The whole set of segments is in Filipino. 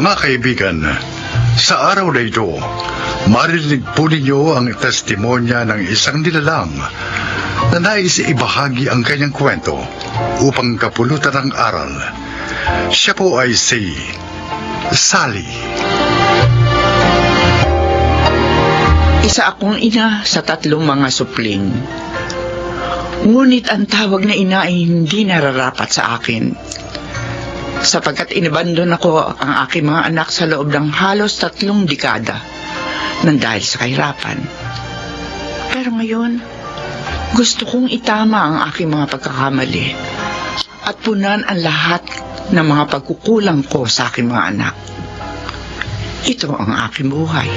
Mga kaibigan, sa araw na ito, marinig po ninyo ang testimonya ng isang nilalang na nais ibahagi ang kanyang kwento upang kapulutan ng aral. Siya po ay si Sally. Isa akong ina sa 3 mga supling. Ngunit ang tawag na ina ay hindi nararapat sa akin. Sapagkat inabandon ako ang aking mga anak sa loob ng halos 3 dekada nang dahil sa kahirapan. Pero ngayon, gusto kong itama ang aking mga pagkakamali at punan ang lahat ng mga pagkukulang ko sa aking mga anak. Ito ang aking buhay.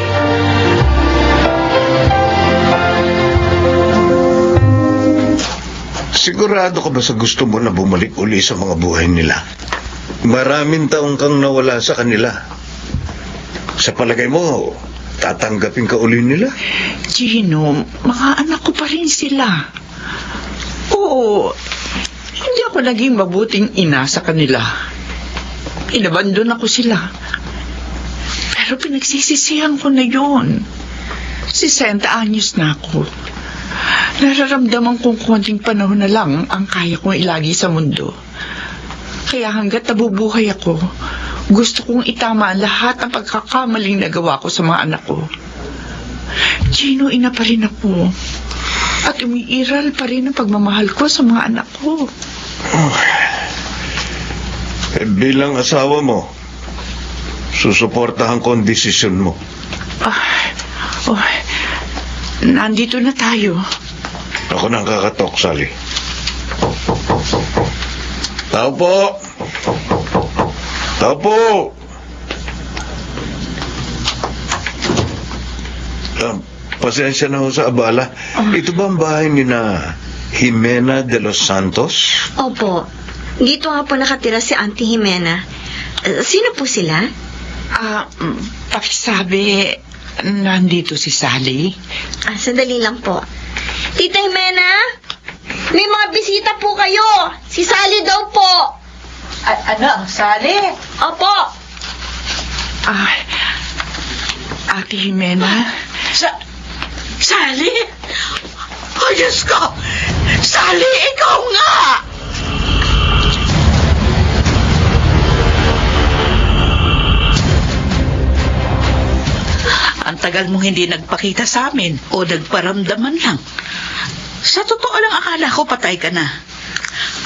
Sigurado ka ba sa gusto mo na bumalik uli sa mga buhay nila? Maraming taong kang nawala sa kanila. Sa palagay mo, tatanggapin ka uli nila? Gino, mga anak ko pa rin sila. Oo, hindi ako naging mabuting ina sa kanila. Inabandon ako sila. Pero pinagsisisihan ko na yun. 60 anyos na ako. Nararamdaman kong konting panahon na lang ang kaya kong ilagi sa mundo. Kaya hanggat nabubuhay ako, gusto kong itama lahat ng pagkakamaling nagawa ko sa mga anak ko. Gino, ina pa rin ako. At umiiral pa rin ang pagmamahal ko sa mga anak ko. Bilang asawa mo, susuportahan ko ang desisyon mo. Nandito na tayo. Ako nang kakatok, Sally. Tao po! Tao po! Pasensya na ho sa abala. Ito ba ang bahay ni na Jimena de los Santos? Opo. Dito nga po nakatira si Auntie Jimena. Sino po sila? Pakisabi, nandito si Sally. Sandali lang po. Tita Jimena, may mga bisita po kayo. Si Sally daw po. Ano, Sally? Opo. Ate Jimena? Sally? Oh, Diyos ko! Sally, ikaw nga! Ang tagal mong hindi nagpakita sa amin o nagparamdaman lang. Sa totoo lang, akala ko patay ka na.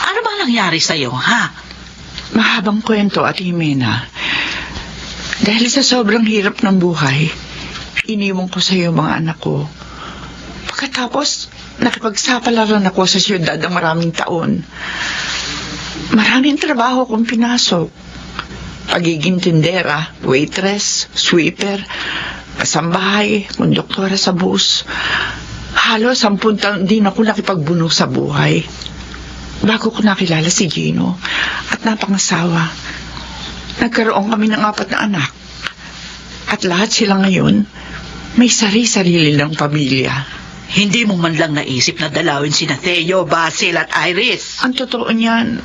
Ano bang nangyari sa'yo, ha? Mahabang kwento, Ate Jimena. Dahil sa sobrang hirap ng buhay, iniwan ko sa'yo mga anak ko. Pagkatapos, nakipagsapalaran ako sa siyudad ng maraming taon. Maraming trabaho kong pinasok. Pagiging tindera, waitress, sweeper, kasambahay, konduktora sa bus. Halos 10 taon din ako nakipagbuno sa buhay. Bago ko nakilala si Gino at napangasawa, nagkaroon kami ng 4 na anak. At lahat sila ngayon, may sarili-sarili ng pamilya. Hindi mo man lang naisip na dalawin sina Theo, Basil at Iris. Ang totoo niyan,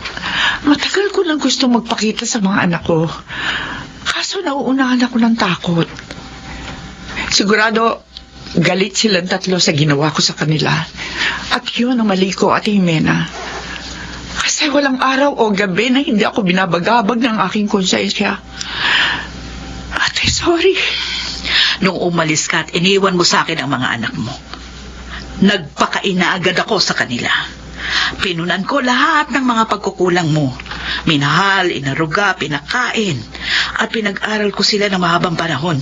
matagal ko lang gusto magpakita sa mga anak ko. Kaso nauunahan ako ng takot. Sigurado, galit silang 3 sa ginawa ko sa kanila. At yun ang mali ko, Ate Jimena. Kasi walang araw o gabi na hindi ako binabagabag ng aking konsensya. Ate, sorry. Nung umalis ka at iniwan mo sa akin ang mga anak mo, nagpakaina agad ako sa kanila. Pinunan ko lahat ng mga pagkukulang mo. Minahal, inaruga, pinakain, at pinag-aral ko sila ng mahabang panahon.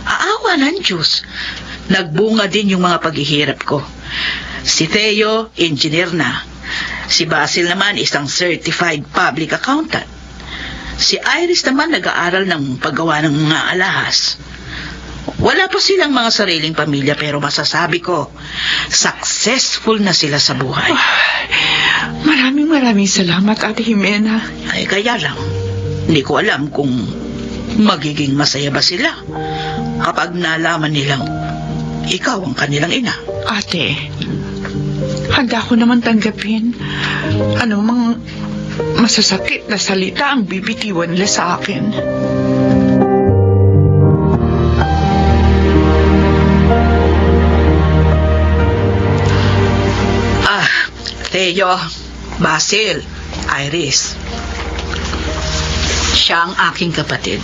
Aawa ng Diyos. Nagbunga din yung mga paghihirap ko. Si Theo, engineer na. Si Basil naman, isang certified public accountant. Si Iris naman nag-aaral ng paggawa ng mga alahas. Wala pa silang mga sariling pamilya pero masasabi ko, successful na sila sa buhay. Maraming salamat, Ate Jimena. Ay, kaya lang, hindi ko alam kung magiging masaya ba sila kapag nalaman nilang ikaw ang kanilang ina. Ate, handa ko naman tanggapin anumang masasakit na salita ang bibitiwan nila sa akin. Teo, Basil, Iris. Siya ang aking kapatid,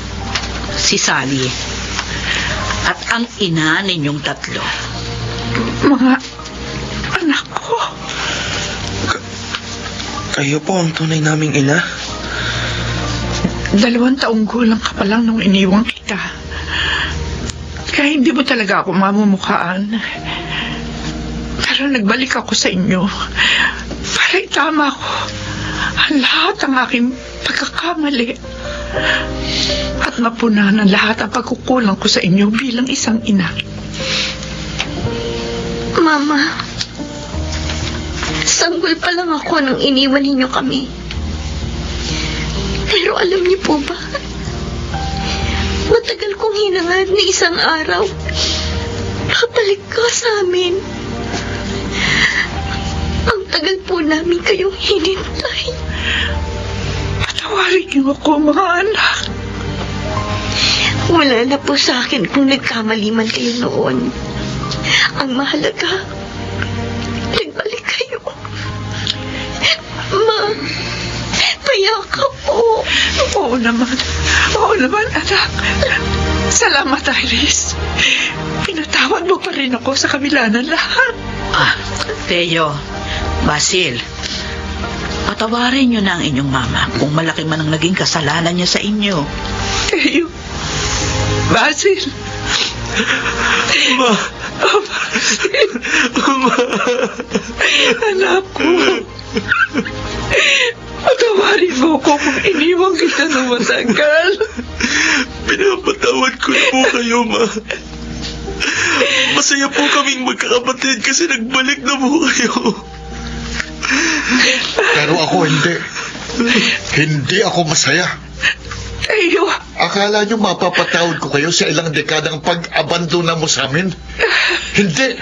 si Sally. At ang ina ninyong tatlo. Mga anak ko. Kayo po ang tunay naming ina. 2 taong gulang ka pa lang nung iniwang kita. Kaya hindi mo talaga ako mamumukhaan. Pero nagbalik ako sa inyo para itama ko ang lahat ng aking pagkakamali at mapunan ang lahat ang pagkukulang ko sa inyo bilang isang ina. Mama, sanggol pa lang ako nung iniwan ninyo kami. Pero alam niyo po ba, matagal kong hinangad na isang araw nakabalik ka sa amin. Ang tagal po namin kayong hinintay. Patawarin niyo ako, mga anak. Wala na po sa akin kung nagkamali man kayo noon. Ang mahalaga, nagbalik kayo. Ma, payakap po. Oo naman, anak. Salamat, Iris. Pinatawad mo pa rin ako sa kabila ng lahat. Teo, Basil, patawarin niyo na ang inyong mama kung malaki man ang naging kasalanan niya sa inyo. Kayo, Basil. Ma. Anak ko. Patawarin mo ko kung iniwang kita ng matagal. Pinapatawad ko na po kayo, Ma. Masaya po kaming magkakapatid kasi nagbalik na po kayo. Pero ako hindi. Hindi ako masaya. Kayo, Akala nyo mapapatawad ko kayo sa ilang dekadang pag-abandona mo sa amin? Hindi.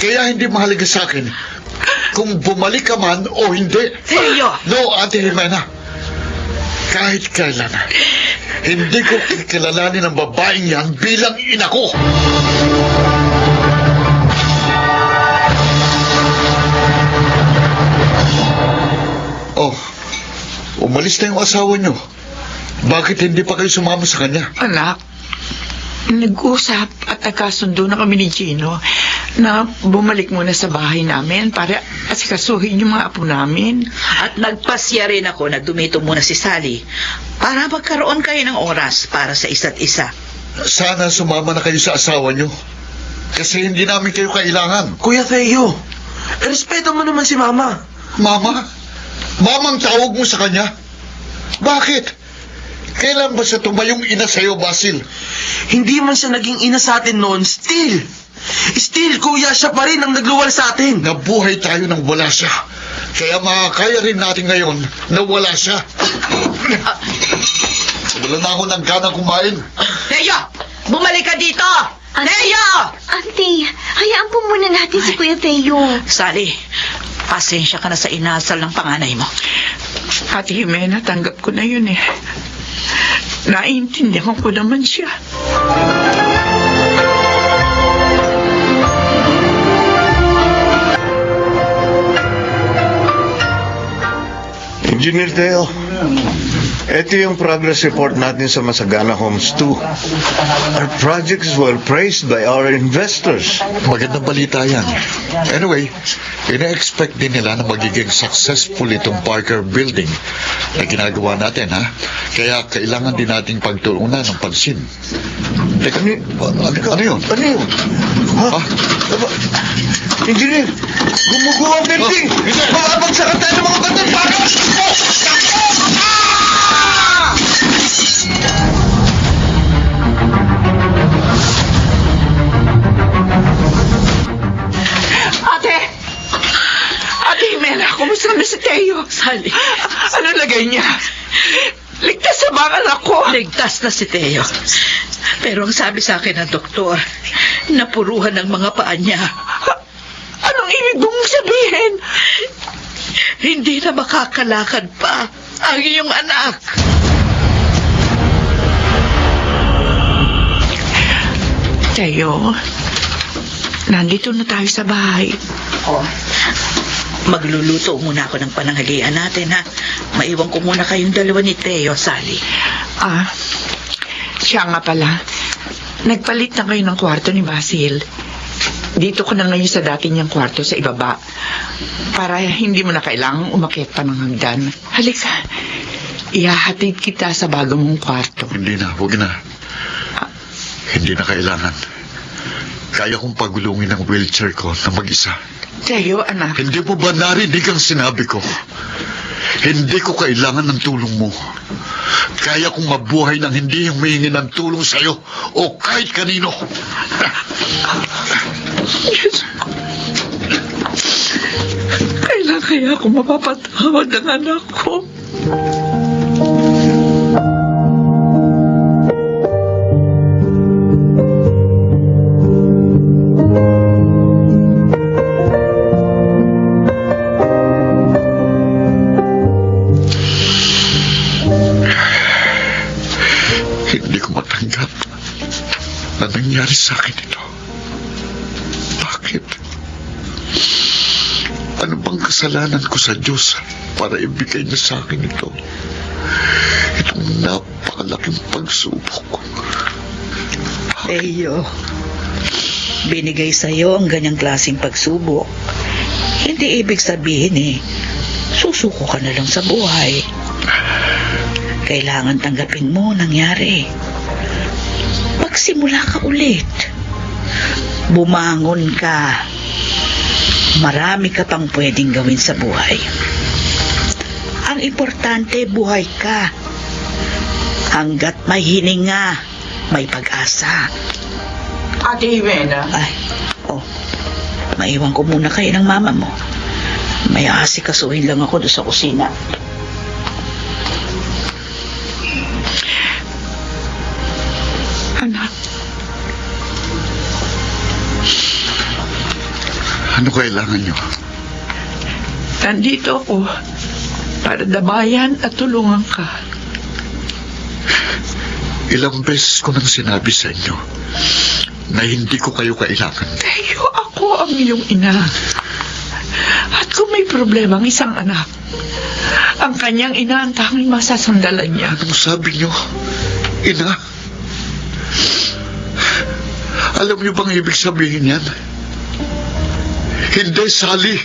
Kaya hindi mahalaga sa akin kung bumalik ka man o hindi. Teo! No, Ate Jimena. Kahit kailan, hindi ko kikilalanin ang babaeng yan bilang ina ko. Oh, umalis na yung asawa nyo. Bakit hindi pa kayo sumama sa kanya? anak, nag-usap at nagkasundo na kami ni Gino na bumalik muna sa bahay namin para asikasuhin yung mga apo namin. At nagpasya rin ako na dumito muna si Sally para magkaroon kayo ng oras para sa isa't isa. Sana sumama na kayo sa asawa nyo. Kasi hindi namin kayo kailangan. Kuya Teo, respeto mo naman si Mama. Mama? Mamang tawag mo sa kanya? Bakit? Kailan ba siya tumayong ina sa'yo, Basil? Hindi man siya naging ina sa atin noon, still, kuya, siya pa rin ang nagluwal sa atin. Nabuhay tayo nang wala siya. Kaya makakaya rin natin ngayon na wala siya. Wala na ako ng ganang kumain. Teo! Bumalik ka dito! Teo! Auntie, hayaan po muna natin si Kuya Teo. Sally, pasensya ka na sa inasal ng panganay mo. Ate Jimena, tanggap ko na yun eh. Naiintindihan ko naman siya. Engineer Teo, ito yung progress report natin sa Masagana Homes 2. Our project is well praised by our investors. Magandang balita yan. Anyway, ina-expect din nila na magiging successful itong Parker Building na ginagawa natin, ha? Kaya kailangan din nating pagtuunan ng pansin. Teka, ano yun? Ano yun? Ha? Engineer, gumuguho ang building! Mababagsakan tayo ng mga kanton! Ate Jimena, kumusta na si Teo? Sally, Ano lagay niya? Ligtas sa mga anak ko. ligtas na si Teo. Pero ang sabi sa akin ng doktor, napuruhan ng mga paa niya. Anong ibig mong sabihin? hindi na makakalakad pa ang iyong anak. Tayo, nandito na tayo sa bahay. Oh. Magluluto muna ako ng pananghalian natin, ha? Maiwan ko muna kayong dalawa ni Teo, Sally. Siya nga pala. Nagpalit na kayo ng kwarto ni Basil. Dito ko na ngayon sa dati niyang kwarto sa ibaba. Para hindi mo na kailangang umakyat pa ng hagdan. Halika. Ihahatid kita sa bago mong kwarto. Hindi na, huwag na. Hindi na kailangan. Kaya kong pagulungin ang wheelchair ko na mag-isa. Tayo, anak. Hindi mo ba narinig ang sinabi ko? Hindi ko kailangan ng tulong mo. Kaya kong mabuhay nang hindi humihingi ng tulong sa'yo o kahit kanino. Kailan kaya ako mapapatawad ng anak ko? Hindi ko matanggap na nangyari sa akin ito. Bakit? Ano bang kasalanan ko sa Diyos para ibigay niya sa akin ito? Itong napakalaking pagsubok. Teo, binigay sa'yo ang ganyang klaseng pagsubok. Hindi ibig sabihin susuko ka na lang sa buhay. Kailangan tanggapin mo nangyari. Magsimula ka ulit. Bumangon ka. Marami ka pang pwedeng gawin sa buhay. Ang importante, buhay ka. Hanggat may hininga, may pag-asa. Ate Jimena. Ay, maiwan ko muna kayo ng mama mo. May asikasuhin lang ako doon sa kusina. Anak. Ano kailangan niyo? Nandito ako para dabayan at tulungan ka. Ilang beses ko nang sinabi sa inyo na hindi ko kayo kailangan. Tayo, ako ang iyong ina. At kung may problema ang isang anak, ang kanyang ina ang tanging masasandalan niya. Anong sabi niyo? Ina? Alam niyo bang ibig sabihin yan? Hindi, Sally.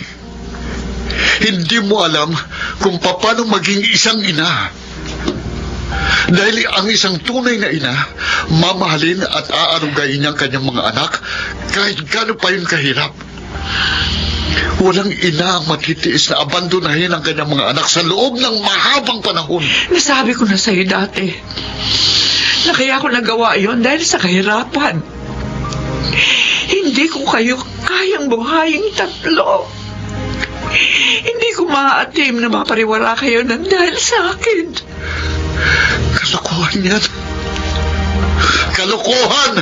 Hindi mo alam kung paano maging isang ina. Dahil ang isang tunay na ina, mamahalin at aarugain niya ang kanyang mga anak kahit gaano pa yun kahirap. Walang ina ang matitiis na abandonahin ang kanyang mga anak sa loob ng mahabang panahon. Nasabi ko na sa'yo dati na kaya ko nagawa yon dahil sa kahirapan. Hindi ko kayo kayang buhayin tatlo. Hindi ko maaatim na mapariwara kayo ng dahil sa akin. Kalokohan yan. Kalokohan!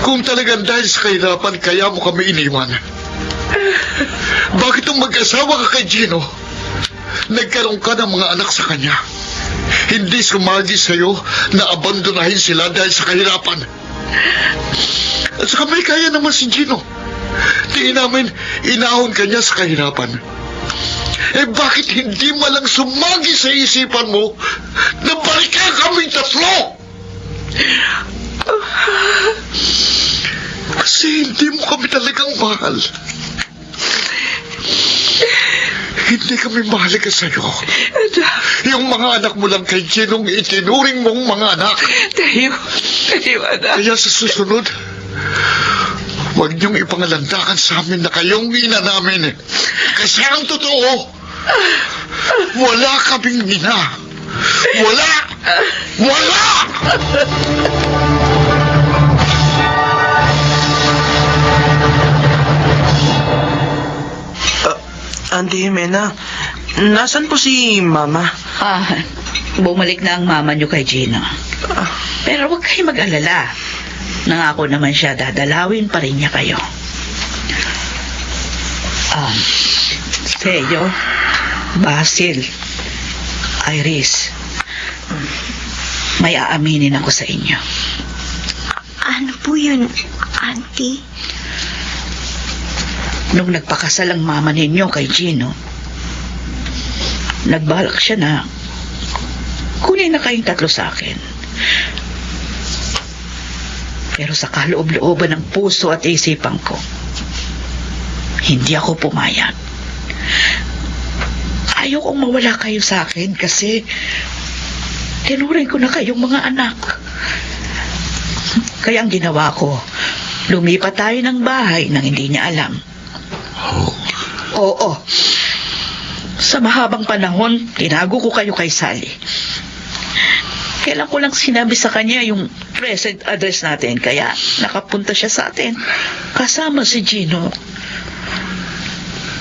Kung talagang dahil sa kahirapan, kaya mo kami iniwan. Bakit nung mag-asawa ka kay Gino, nagkaroon ka ng mga anak sa kanya? Hindi sumagi sa'yo na abandonahin sila dahil sa kahirapan. At saka may kaya naman si Gino. Tingin namin, inahon ka niya sa kahirapan. Bakit hindi mo lang sumagi sa isipan mo na balikan kaming tatlo? Kasi hindi mo kami talagang mahal. Hindi kami mahalaga sa'yo. Yung mga anak mo lang kay Ginong itinuring mong mga anak. Tayo, anak. Kaya sa susunod, huwag niyong ipangalandakan sa amin na kayong ina namin. Kasi ang totoo, wala kaming ina. Wala! Wala! Auntie Jimena, nasan po si Mama? Bumalik na ang mama niyo kay Gino. Pero huwag kayo mag-alala. Nangako naman siya, dadalawin pa rin niya kayo. Teo, Basil, Iris, may aaminin ako sa inyo. Ano po yun, Auntie? Nung nagpakasal ang mama ninyo kay Gino, nagbalak siya na kunin na kayong tatlo sa akin. Pero sa kaloob-looban ng puso at isipan ko, hindi ako pumayag. Ayokong mawala kayo sa akin kasi tinuring ko na kayong mga anak. Kaya ang ginawa ko, lumipat tayo ng bahay nang hindi niya alam. Oo. Sa mahabang panahon, tinago ko kayo kay Sally. Kailan ko lang sinabi sa kanya yung present address natin, kaya nakapunta siya sa atin. Kasama si Gino.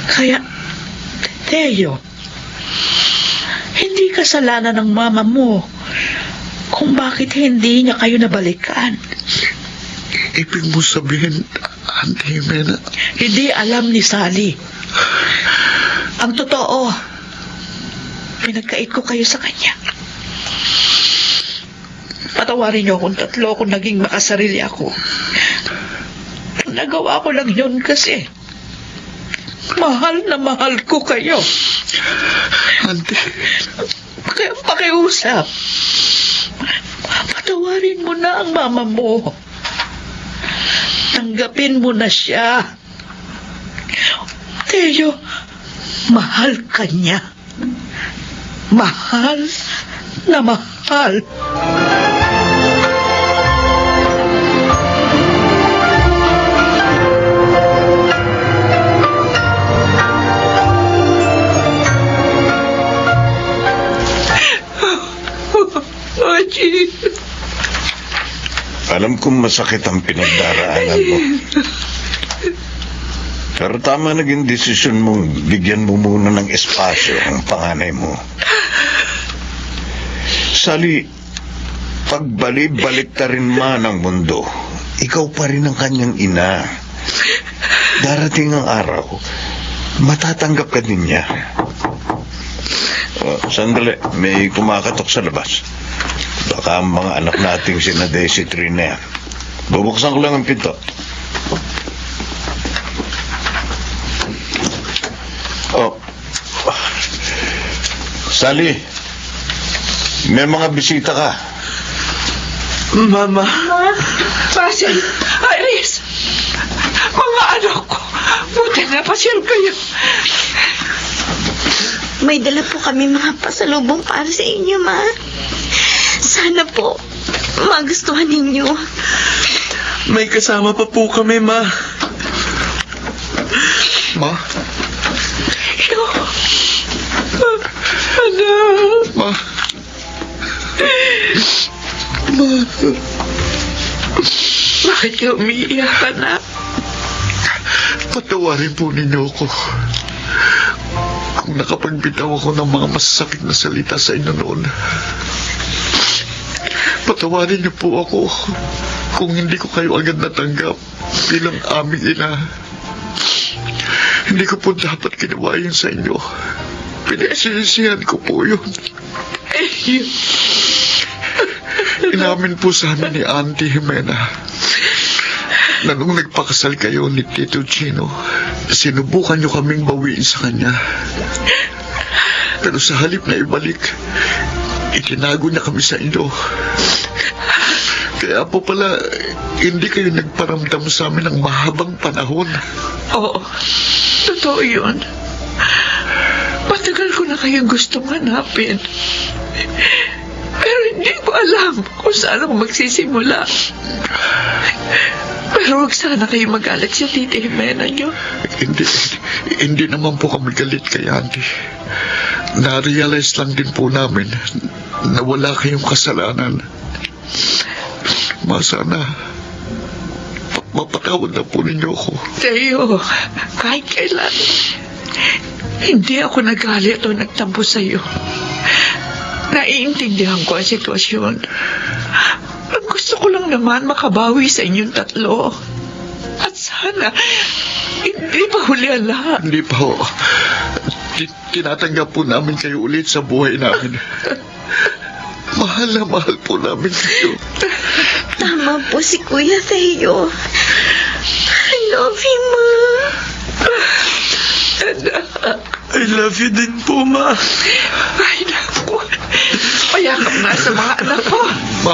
Kaya, Teo, hindi kasalanan ng mama mo kung bakit hindi niya kayo nabalikan. Ibig mo sabihin, Auntie Jimena, Hindi alam ni Sally. Ang totoo, pinagkait ko kayo sa kanya. Patawarin niyo akong tatlo kung naging makasarili ako. Nagawa ko lang yun kasi mahal na mahal ko kayo. Auntie, Kaya pakiusap. Patawarin mo na ang mama mo. Tanggapin mo na siya. Teo, mahal ka niya. Mahal na mahal. Oji. Alam kong masakit ang pinagdaraanan mo. Pero tama naging desisyon mong bigyan mo muna ng espasyo ang panganay mo. Sally, pagbalik-balik ta rin man ang mundo, ikaw pa rin ang kanyang ina. Darating ang araw, matatanggap ka din niya. Sandali, may kumakatok sa labas. Baka ang mga anak nating sina Daisy Trina yan. Bubuksan ko lang ang pinto. Oh. Sally, may mga bisita ka. Mama. Basil, Iris, mga anak ko, buti na pasyal kayo. May dala po kami mga pasalubong para sa inyo, Ma. Sana po, magustuhan ninyo. May kasama pa po kami, Ma. Ma, Anak. Ma, Bakit ka umiiyak, anak? patawarin po ninyo ako. Kung nakapagbitaw ako ng mga masasakit na salita sa inyo noon. Patawarin niyo po ako kung hindi ko kayo agad natanggap bilang aming ina. Hindi ko po dapat ginawa yun sa inyo. Pinagsisisihan ko po yun. Inamin po sa amin ni Auntie Jimena na nung nagpakasal kayo ni Tito Gino, sinubukan niyo kaming bawiin sa kanya. Pero sa halip na ibalik, itinago niya kami sa inyo. Kaya po pala, hindi kayo nagparamdam sa amin ng mahabang panahon. Oo, totoo yun. Matagal ko na kayong gustong hanapin. Pero hindi ko alam kung saan ako magsisimula. Pero huwag sana kayo magalit sa Tita Jimena niyo. Hindi naman po kami galit kay Auntie. Na-realize lang din po namin na wala kayong kasalanan. Masana, mapatawad na po ninyo ako. Teo, kahit kailan, hindi ako nagalit o nagtampo sa'yo. Naiintindihan ko ang sitwasyon. Ang gusto ko lang naman makabawi sa inyong tatlo. At sana, hindi pa huli ang lahat. Hindi pa ho. Tinatanggap po namin kayo ulit sa buhay namin. Mahal na mahal po namin kayo. Tama po si Kuya Theo. I love you, Ma. I love you din po, Ma. Ay, naku. Payakap nga sa mga anak ko. Ma,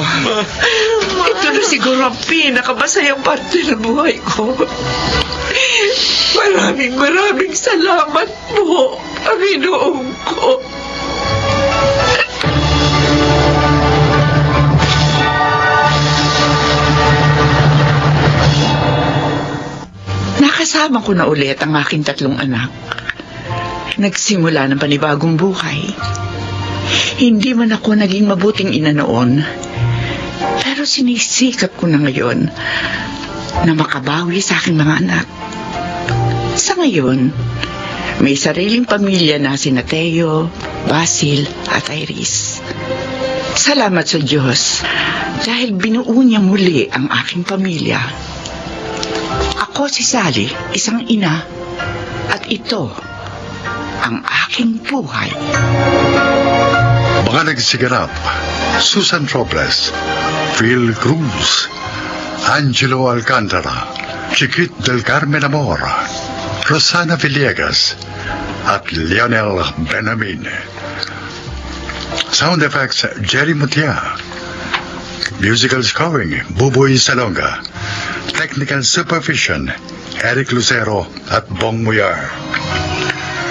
Ito na siguro ang pinakamasayang parte ng buhay ko. Maraming salamat po, Panginoon ko. Nakasama ko na ulit ang aking 3 anak. Nagsimula ng panibagong buhay. Hindi man ako naging mabuting ina noon, pero sinisikap ko na ngayon na makabawi sa aking mga anak. Sa ngayon, may sariling pamilya na sina Theo, Basil at Iris. Salamat sa Diyos dahil binuo niya muli ang aking pamilya. Ako si Sally, isang ina, at ito ang aking buhay. Mga nagsiganap, Susan Robles, Phil Cruz, Angelo Alcantara, Chiquit del Carmen Amor, Rosana Villegas, at Lionel Benamin. Sound effects, Jerry Mutia. Musical scoring, Buboy Salonga. Technical supervision, Eric Lucero at Bong Muyar.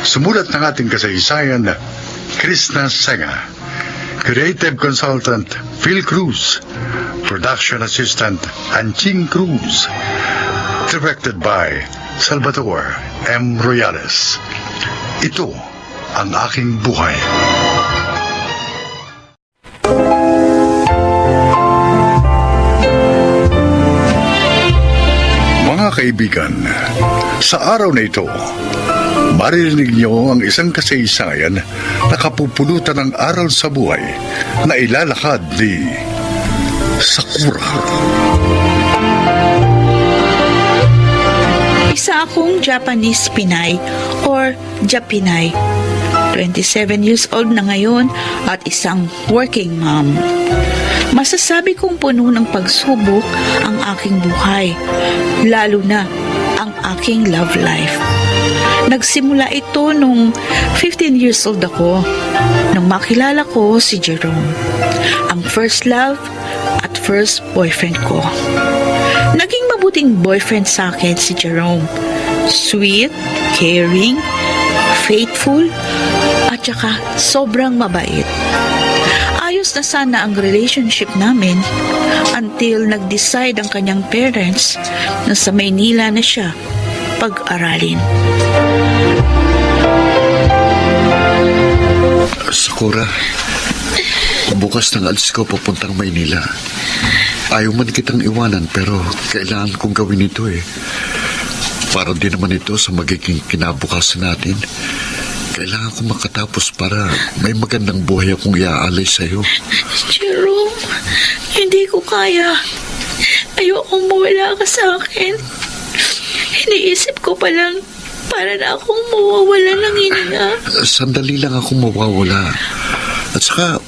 Sumulat ng ating kasaysayan, Krishna Senga. Creative consultant, Phil Cruz. Production assistant, Anching Cruz. Directed by Salvador M. Royales. Ito ang aking buhay. Mga kaibigan, sa araw na ito, maririnig niyo ang isang kasaysayan na kapupulutan ng aral sa buhay na ilalakad ni Sakura. Isa akong Japanese Pinay or Japinay. 27 years old na ngayon at isang working mom. Masasabi kong puno ng pagsubok ang aking buhay, lalo na ang aking love life. Nagsimula ito nung 15 years old ako, nung makilala ko si Jerome, ang first love at first boyfriend ko. Naging mabuting boyfriend sa akin si Jerome. Sweet, caring, faithful, at saka sobrang mabait. Ayos na sana ang relationship namin until nag-decide ang kanyang parents na sa Maynila na siya pag-aralin. Sakura, bukas ng alis ko papuntang Maynila. Ayaw man kitang iwanan pero kailangan kong gawin ito eh. Para din naman ito sa magiging kinabukasan natin. Kailangan ko makatapos para may magandang buhay akong iaalay sa'yo. Jerome, hindi ko kaya. Ayokong mawala ka sa akin. Iniisip ko pa lang para na akong mawawala ng hininga. Sandali lang ako mawawala. At saka,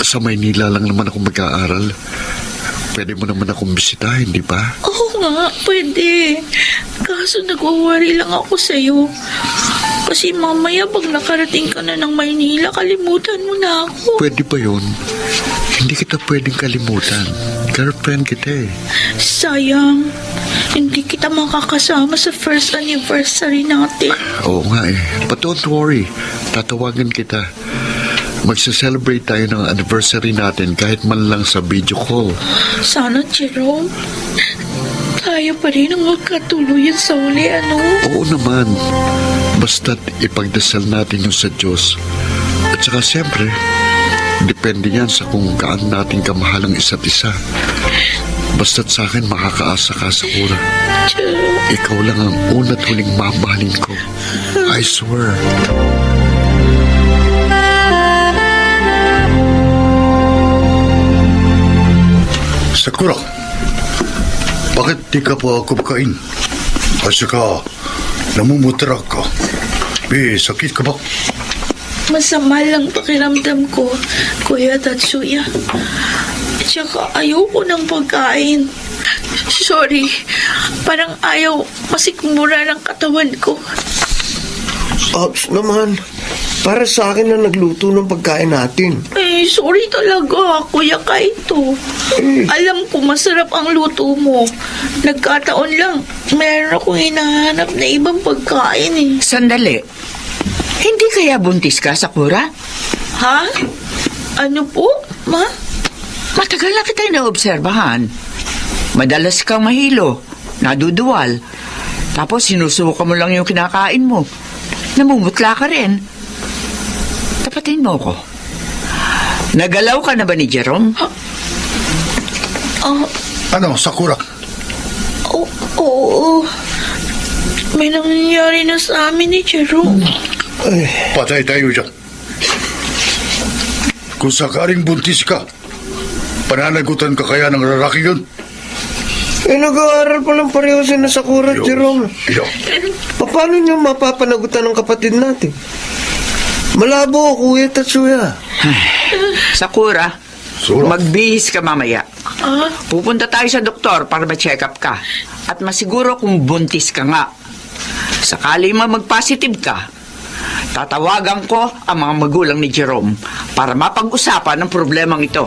sa Maynila lang naman ako mag-aaral. Pwede mo naman akong bisitahin, di ba? Oo nga, pwede. Kaso nagwawari lang ako sa'yo. Kasi mamaya pag nakarating ka na ng Maynila, kalimutan mo na ako. Pwede ba yun? Hindi kita pwedeng kalimutan. Girlfriend kita eh. Sayang, hindi kita makakasama sa first anniversary natin. Oo nga eh. But don't worry. Tatawagan kita. Magsa-celebrate tayo ng anniversary natin kahit man lang sa video call. Sana, Jerome, tayo pa rin ang magkatuluyan sa uli, ano? Oo naman. Basta't ipagdasal natin yung sa Diyos. At saka siyempre, depende yan sa kung gaano natin kamahal ang isa't isa. Basta't sa akin makakaasa ka, Sakura. Jerome. Ikaw lang ang una't huling mamahalin ko. I swear. Sakura, bakit di ka pa kumakain? At saka, namumutra ka. sakit ka ba? Masama lang pakiramdam ko, Kuya Tatsuya. Tsaka ayoko ng pagkain. Sorry, parang ayaw masikmura ng katawan ko. Ops naman, para sa akin na nagluto ng pagkain natin. Sorry talaga, Kuya Kaito. Alam ko masarap ang luto mo. Nagkataon lang, meron akong hinahanap na ibang pagkain eh. Sandali. Hindi kaya buntis ka, Sakura? Ha? Ano po, Ma? Matagal na kita naobserbahan. Madalas kang mahilo, naduduwal. Tapos sinusuka mo lang yung kinakain mo. Namumutla ka rin. Tapatin mo ko. Nagalaw ka na ba ni Jerome? Ano, Sakura? Oo. May nangyayari na sa amin ni Jerome. Patay tayo dyan. Kung sakaring buntis ka, pananagutan ka kaya ng lalaki yun? Nag-aaral pa lang pareho si na Sakura at Jerome. Iyo. Paano niyo mapapanagutan ng kapatid natin? Malabo, Kuya Tatsuya. Sakura, Sura. magbihis ka mamaya. Pupunta tayo sa doktor para ma-check up ka. At masiguro kung buntis ka nga. Sakali mag-positive ka, tatawagan ko ang mga magulang ni Jerome para mapag-usapan ang problemang ito.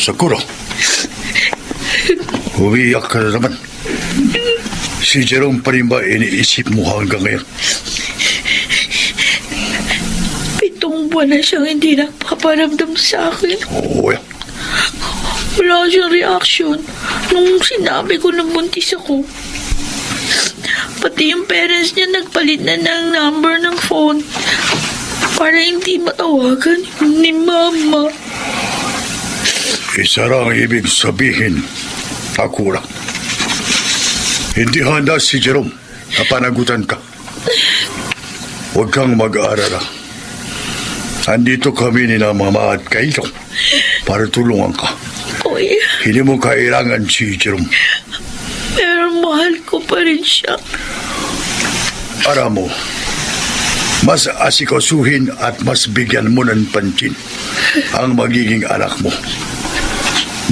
Sakura. Umiyak ka na naman. Si Jerome pa rin ba iniisip mo hanggang ngayon? 7 buwan na siyang hindi nagpaparamdam sa akin. Oo, yan. Wala siyang reaction nung sinabi ko na buntis ako. Pati yung parents niya nagpalit na ng number ng phone para hindi matawagan ni Mama. Isa lang ibig sabihin, Sakura. Hindi handa si Jerome na panagutan ka. Huwag kang mag-aalala. Andito kami ni na Mama at Kaito para tulungan ka. Kuya, Hindi mo kailangan si Jerome. pero mahal ko pa rin siya. Para mo, mas asikasuhin at mas bigyan mo ng pansin ang magiging anak mo.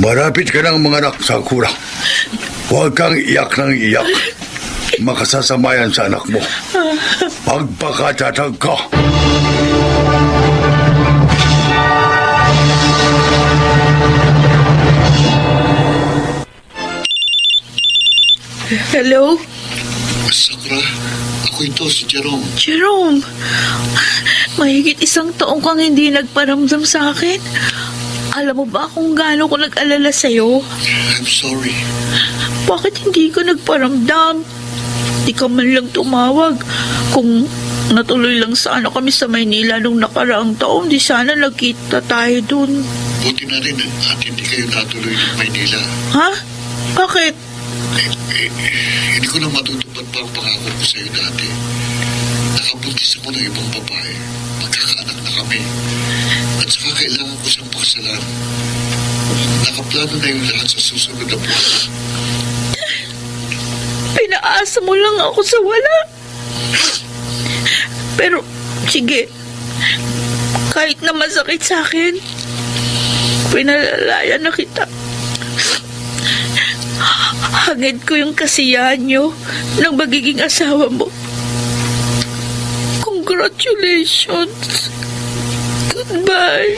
Marapit ka ng mga anak, Sakura. Huwag kang iyak ng iyak. Makasasamayan sa anak mo. Magpakatatag ka. Hello? Sakura, ako ito si Jerome. Jerome, mahigit 1 taong kang hindi nagparamdam sa akin. Alam mo ba kung gaano ko nag-alala sa'yo? I'm sorry. Bakit hindi ka nagparamdam? Di ka man lang tumawag. Kung natuloy lang sana kami sa Maynila nung nakaraang taon, di sana nagkita tayo dun. Buti na rin at hindi kayo natuloy ng Maynila. Ha? Bakit? Hindi ko na matutupad pa ang pangako ko sa'yo dati. Nakabuntis ako ng ibang babae. Magkakaanak na kami. At saka kailangan ko siyang pakasalan. Nakaplano na yung lahat sa susunod na buwan. Pinaasa mo lang ako sa wala. Pero, sige. Kahit na masakit sa akin, pinalalayan na kita. Hangad ko yung kasiyahan nyo ng magiging asawa mo. Congratulations. Goodbye.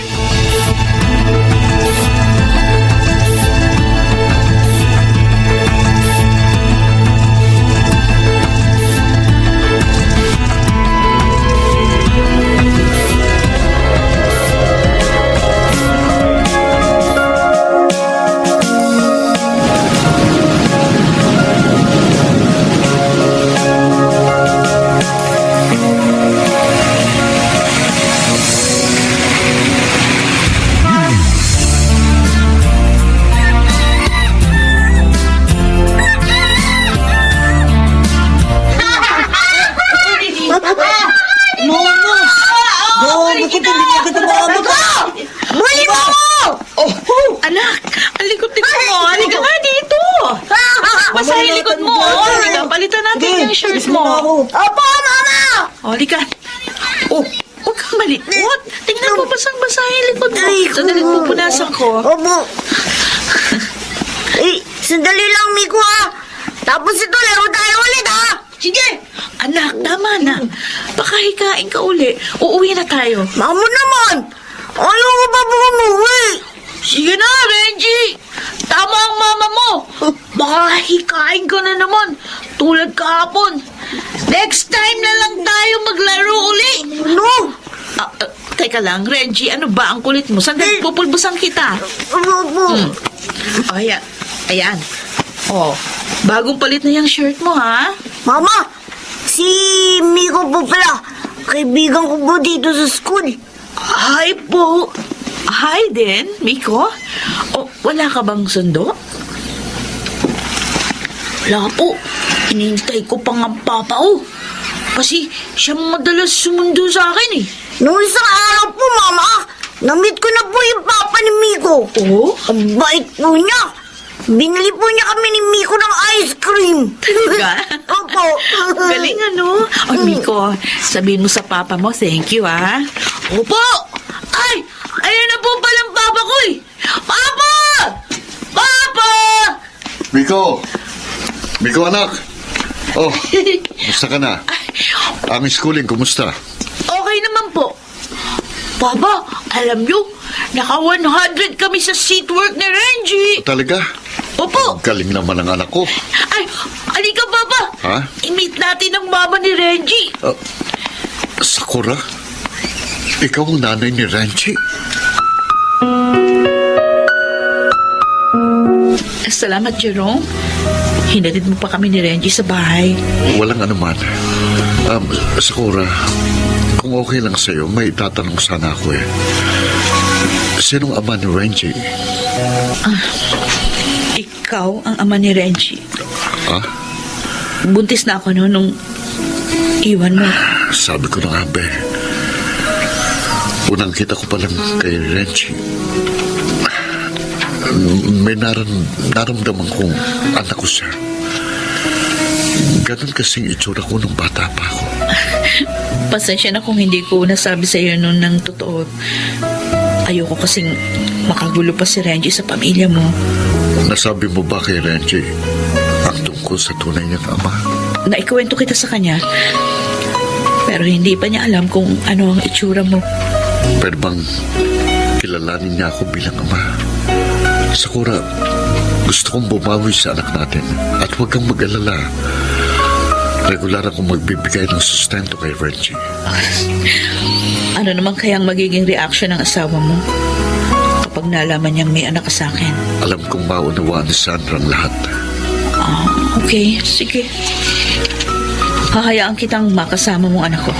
yung shirt mo. Opo, Mama! O, di ka. Oh, huwag kang malikot. Tingnan mo, basang-basa yung likod mo. Aray ko. Sandali, pupunasan ko. Opo. Sandali lang, Miko, ha? Tapos ito, laro tayo ulit, ha? Sige! Anak, tama na. Baka hikain ka uli. Uuwi na tayo. Mamo naman! Ayaw ko pa po umuwi! Sige na, Renji! Tama ang mama mo! Baka hikain ka na naman. Tulad kahapon. Next time na lang tayo maglaro uli. No! Teka lang, Renji, ano ba ang kulit mo? Sandali, pupulbusan kita. Opo. Oh, ayan. Ayan. Oh, bagong palit na yung shirt mo, ha? Mama! Si Miko po pala. Kaibigan ko po dito sa school. Hi po. Hi din, Miko. Oh, wala ka bang sundo? Wala po. Hinihintay ko pa nga ang papa ko. Kasi siya madalas sumundo sa akin eh. Noong isang araw po, Mama, na-meet ko na po yung papa ni Miko. Oh? Ang bait po niya. Binili po niya kami ni Miko ng ice cream. Talaga? Opo. Galing ano? Oh, Miko, sabihin mo sa papa mo, thank you, ha? Opo! Ay! Ayun na po palang papa ko eh! Papa! Papa! Miko! Miko, anak! Oh, kumusta ka na? Ang schooling, kumusta? Okay naman po. Papa, alam nyo, naka 100 kami sa seat work ni Renji. Talaga? Opo. Galing naman ang anak ko. Ay, alika Papa. Ha? I-meet natin ang mama ni Renji. Sakura? Ikaw ang nanay ni Renji? Salamat, Jerome. Hinatid mo pa kami ni Renji sa bahay. Walang anuman. Sakura, kung okay lang sa'yo, may tatanong sana ako eh. Sinong ama ni Renji? Ikaw ang ama ni Renji. Ha? Buntis na ako noon nung iwan mo. Sabi ko na nga, be. Unang kita ko palang kay Renji. May naramdaman kong anak ko siya. Ganon kasing itsura ko nung bata pa ako. Pasensya na kung hindi ko nasabi sa iyo noon ng totoo. Ayoko kasing makagulo pa si Renji sa pamilya mo. Nasabi mo ba kay Renji ang tungkol sa tunay niyang ama? Naikwento kita sa kanya. Pero hindi pa niya alam kung ano ang itsura mo. Pwede bang kilalanin niya ako bilang ama? Sakura, gusto kong bumawi sa anak natin at huwag kang mag-alala. Regular akong magbibigay ng sustento kay Renji. Ano naman kayang magiging reaction ng asawa mo kapag nalaman niyang may anak ka sa akin? Alam kong maunawaan ni Sandra ang lahat. Okay, sige. Hahayaan kitang makasama mong anak ko.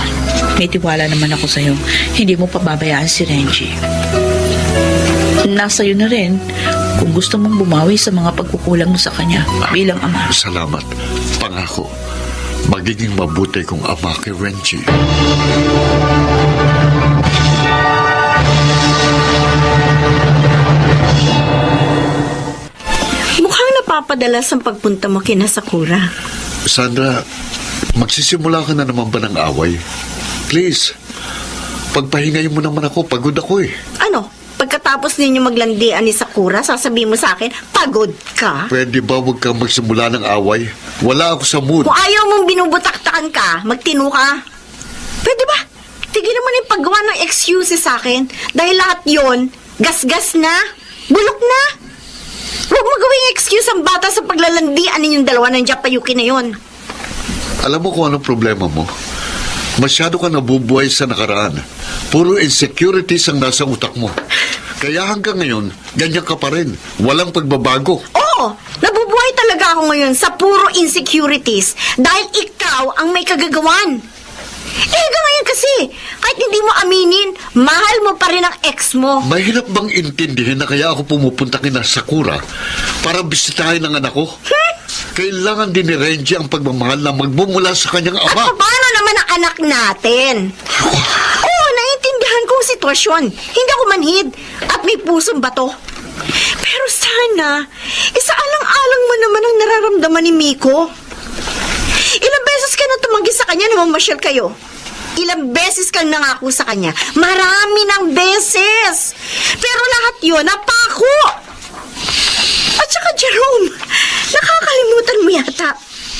May tiwala naman ako sa'yo. Hindi mo pababayaan si Renji. Nasa iyo na rin kung gusto mong bumawi sa mga pagkukulang mo sa kanya bilang ama. Salamat. Pangako, magiging mabuti kong ama kay Renji. Mukhang napapadalas ang pagpunta mo kina Sakura. Sandra, magsisimula ka na naman ba ng away? Please, pagpahingayin mo naman ako. Pagod ako eh. Ano? Pagkatapos ninyo maglandian ni Sakura, sasabihin mo sa akin, pagod ka? Pwede ba huwag kang magsimula ng away? Wala ako sa mood. Kung ayaw mong binubutaktakan ka, magtino ka. Pwede ba? Tigilan mo na yung paggawa ng excuses sa akin. Dahil lahat yon, gasgas na, bulok na. Huwag mo gawing excuse ang bata sa paglalandian ninyong dalawa ng Japayuki na yon. Alam mo kung anong problema mo? Masyado ka nabubuhay sa nakaraan. Puro insecurities ang nasa utak mo. Kaya hanggang ngayon, ganyan ka pa rin. Walang pagbabago. Oo, nabubuhay talaga ako ngayon sa puro insecurities dahil ikaw ang may kagagawan. Hanggang ngayon kasi, kahit hindi mo aminin, mahal mo pa rin ang ex mo. Mahirap bang intindihin na kaya ako pumupunta kina Sakura para bisitahin ang anak ko? Kailangan din ni Renji ang pagmamahal na magmumula sa kanyang At ama. paano naman ang anak natin? Oo, naiintindihan ko ang sitwasyon. Hindi ako manhid at may pusong bato. Pero sana, isaalang-alang mo naman ang nararamdaman ni Miko. Ilang beses tumanggi sa kanya na mamasyal kayo. Ilang beses kang nangako sa kanya. Marami ng beses. Pero lahat yun, napako. At saka, Jerome, nakakalimutan mo yata.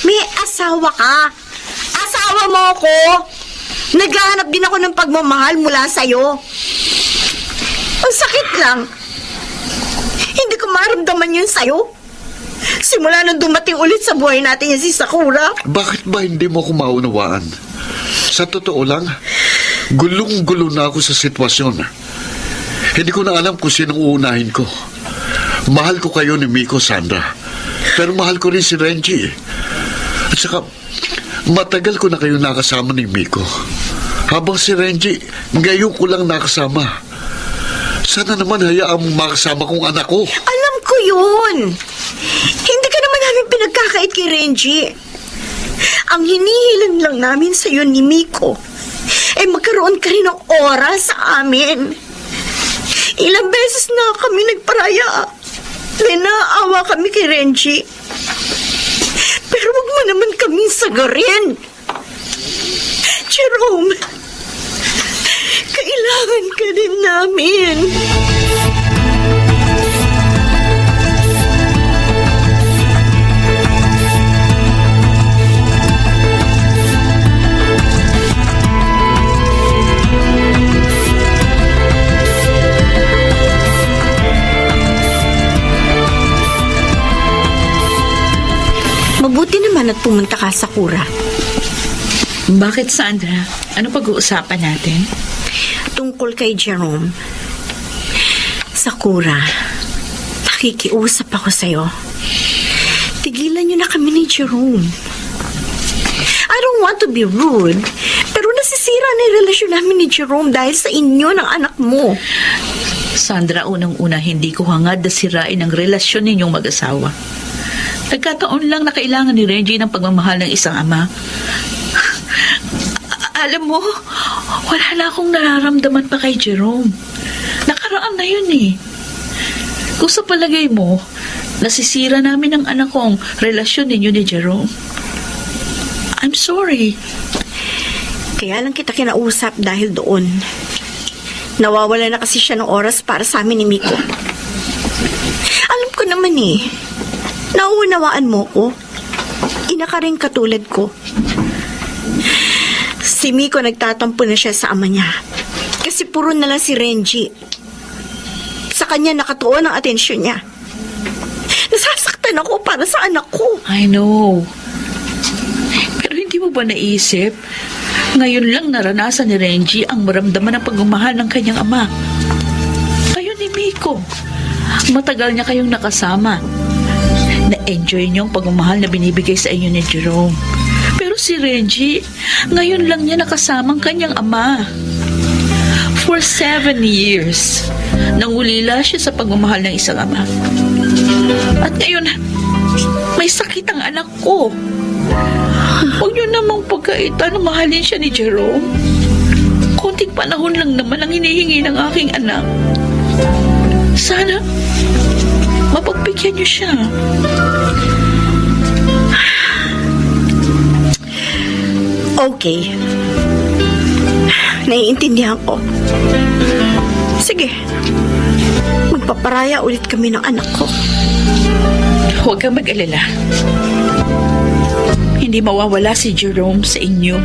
May asawa ka. Asawa mo ako. Naghahanap din ako ng pagmamahal mula sa'yo. Ang sakit lang. Hindi ko maramdaman yun sa'yo. Simula nang dumating ulit sa buhay natin yan si Sakura. Bakit ba hindi mo ko maunawaan? Sa totoo lang, gulong-gulo na ako sa sitwasyon. Hindi ko na alam kung sinong uunahin ko. Mahal ko kayo ni Miko, Sandra. Pero mahal ko rin si Renji. At saka, matagal ko na kayo nakasama ni Miko. Habang si Renji, ngayon ko lang nakasama. Sana naman hayaan mong makasama kong anak ko. Alam ko yun. Hindi ka naman namin pinagkakait kay Renji. Ang hinihiling lang namin sa iyo ni Miko ay magkaroon ka rin ng oras sa amin. Ilang beses na kami nagparaya. Naawa kami kay Renji. Pero wag mo naman kaming sagarin. Jerome, kailangan ka din namin. Mabuti naman at pumunta ka, Sakura. Bakit, Sandra? Ano pag-uusapan natin? Tungkol kay Jerome. Sakura, nakikiusap ako sa'yo. Tigilan niyo na kami ni Jerome. I don't want to be rude, pero nasisira na yung relasyon namin ni Jerome dahil sa inyo ng anak mo. Sandra, unang-una, hindi ko hangad na sirain ang relasyon ninyong mag-asawa. Nagkataon lang na kailangan ni Renji ng pagmamahal ng isang ama. Alam mo, wala na akong nararamdaman pa kay Jerome. Nakaraan na yun eh. Kung sa palagay mo, nasisira namin ang anak kong relasyon ninyo ni Jerome. I'm sorry. Kaya lang kita kinausap dahil doon. Nawawala na kasi siya ng oras para sa amin ni Miko. Alam ko naman eh. Nauunawaan mo ko. Ina ka rin katulad ko. Si Miko nagtatampo na siya sa ama niya. Kasi puro na lang si Renji. Sa kanya nakatuon ang atensyon niya. Nasasaktan ako para sa anak ko. I know. Pero hindi mo ba naisip, ngayon lang naranasan ni Renji ang maramdaman ng pagmamahal ng kanyang ama. Kayo ni Miko, matagal niya kayong nakasama. Na-enjoy niyo ang pagmamahal na binibigay sa inyo ni Jerome. Pero si Renji, ngayon lang niya nakasama ang kanyang ama. For 7 years, nangulila siya sa pagmamahal ng isang ama. At ngayon, may sakit ang anak ko. Huwag niyo namang pagkaitan na mahalin siya ni Jerome. Konting panahon lang naman ang hinihingi ng aking anak. Sana, mapagbigyan niyo siya. Okay. Naiintindihan ko. Sige. Magpaparaya ulit kami ng anak ko. Huwag kang mag-alala. Hindi mawawala si Jerome sa inyo.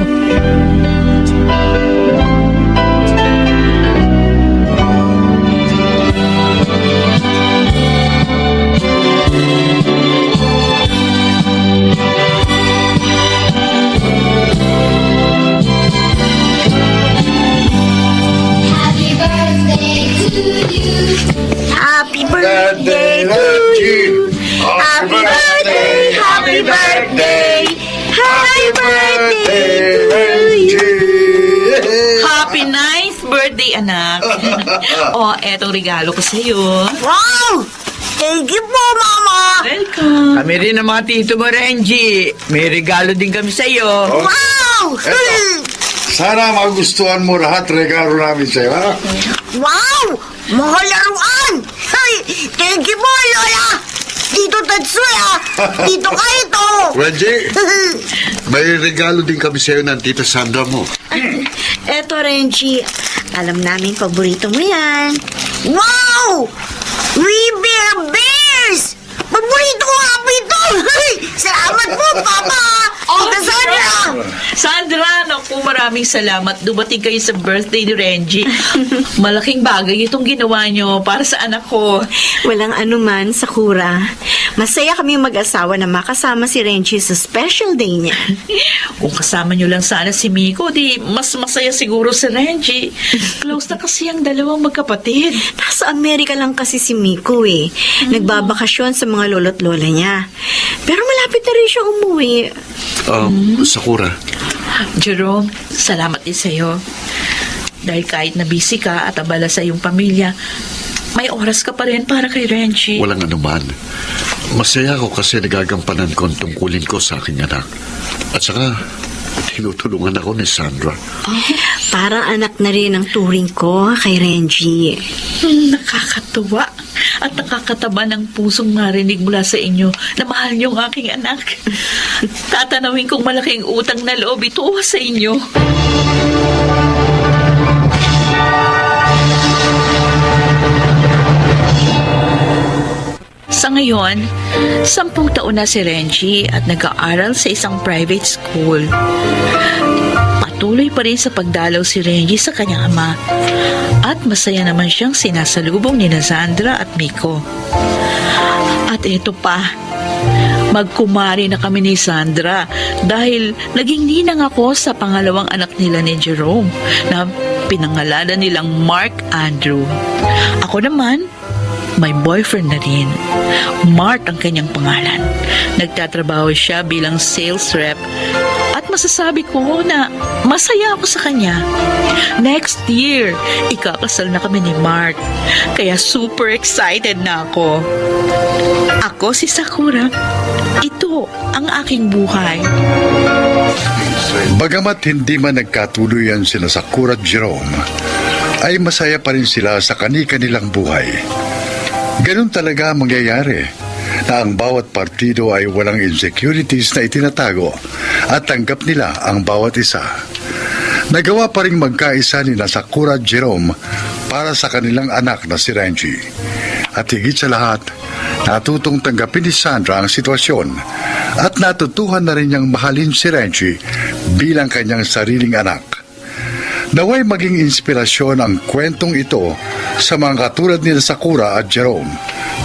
Happy birthday to you. Happy birthday, happy birthday. Happy birthday to you. Happy nice birthday, anak. Oh, etong regalo ko sa'yo. Wow! Thank you po, Mama. Welcome. Kami rin ang mga tito mo, Renji. May regalo din kami sa iyo. Wow! Sana magustuhan mo lahat regalo namin sa'yo, ha? Wow! Mga laruan! Hey, thank you po, Lola! Dito Tetsuya! Dito ka ito! Reggie, may regalo din kami sa'yo ng Tita Sandra mo. Eto, Renji. Alam namin paborito mo yan. Wow! We Bear Bears! Paborito ko nga po ito! Salamat po, Papa! Tita Sandra! Sandra, naku, maraming salamat. Dumating kayo sa birthday ni Renji. Malaking bagay itong ginawa nyo para sa anak ko. Walang anuman, Sakura. Masaya kami mag-asawa na makasama si Renji sa special day niya. Kung kasama nyo lang sana si Miko, di mas masaya siguro si Renji. Close na kasi ang dalawang magkapatid. Nasa Amerika lang kasi si Miko eh. Nagbabakasyon sa mga lolo't lola niya. Pero malapit na rin siya umuwi. Sakura, Jerome, salamat din sa'yo. Dahil kahit na busy ka at abala sa iyong pamilya, may oras ka pa rin para kay Renji. walang anuman. Masaya ako kasi nagagampanan ko ang tungkulin ko sa aking anak. At saka, tinutulungan ako ni Sandra. Parang anak na rin ang turing ko kay Renji. Nakakatuwa at nakakataba ng pusong marinig mula sa inyo na mahal niyo ang aking anak. Tatanawin kong malaking utang na loob ito sa inyo. Sa ngayon, 10 taon na si Renji at nag-aaral sa isang private school. Patuloy pa rin sa pagdalaw si Renji sa kanyang ama at masaya naman siyang sinasalubong ni Sandra at Miko. At ito pa, magkumari na kami ni Sandra dahil naging ninang ako sa pangalawang anak nila ni Jerome na pinangalanan nilang Mark Andrew. Ako naman, may boyfriend na rin. Mart ang kanyang pangalan. Nagtatrabaho siya bilang sales rep at masasabi ko na masaya ako sa kanya. Next year, ikakasal na kami ni Mart. Kaya super excited na ako. Ako si Sakura. Ito ang aking buhay. Bagamat hindi man nagkatuluyan sina Sakura at Jerome, ay masaya pa rin sila sa kani-kanilang buhay. Ganun talaga ang mangyayari na ang bawat partido ay walang insecurities na itinatago at tanggap nila ang bawat isa. Nagawa pa rin magkaisa ni Sakura at Jerome para sa kanilang anak na si Renji. At higit sa lahat, natutong tanggapin ni Sandra ang sitwasyon at natutuhan na rin niyang mahalin si Renji bilang kanyang sariling anak. Naway maging inspirasyon ang kwentong ito sa mga katulad ni Sakura at Jerome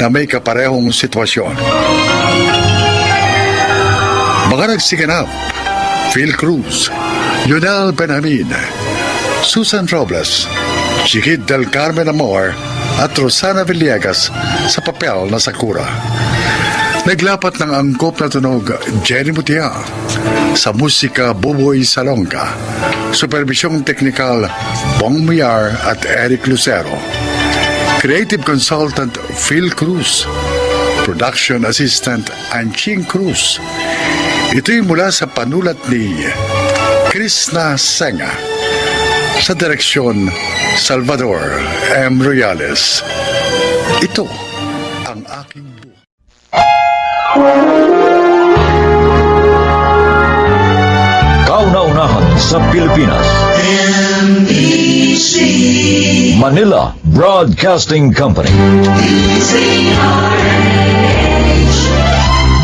na may kaparehong sitwasyon. Mga nagsiganap, Phil Cruz, Yonel Benjamin, Susan Robles, Chiquit del Carmen Amor at Rosana Villegas sa papel na Sakura. Naglapat ng angkop na tunog Jenny Mutia. Sa musika Buboy Salonga. Supervisyong teknikal Bong Muyar at Eric Lucero. Creative Consultant Phil Cruz. Production Assistant Anching Cruz. Ito'y mula sa panulat ni Krishna Senga. Sa direksyon Salvador M. Royales. Ito ang aking buhay. Kauna-unahan sa Pilipinas. Manila Broadcasting Company.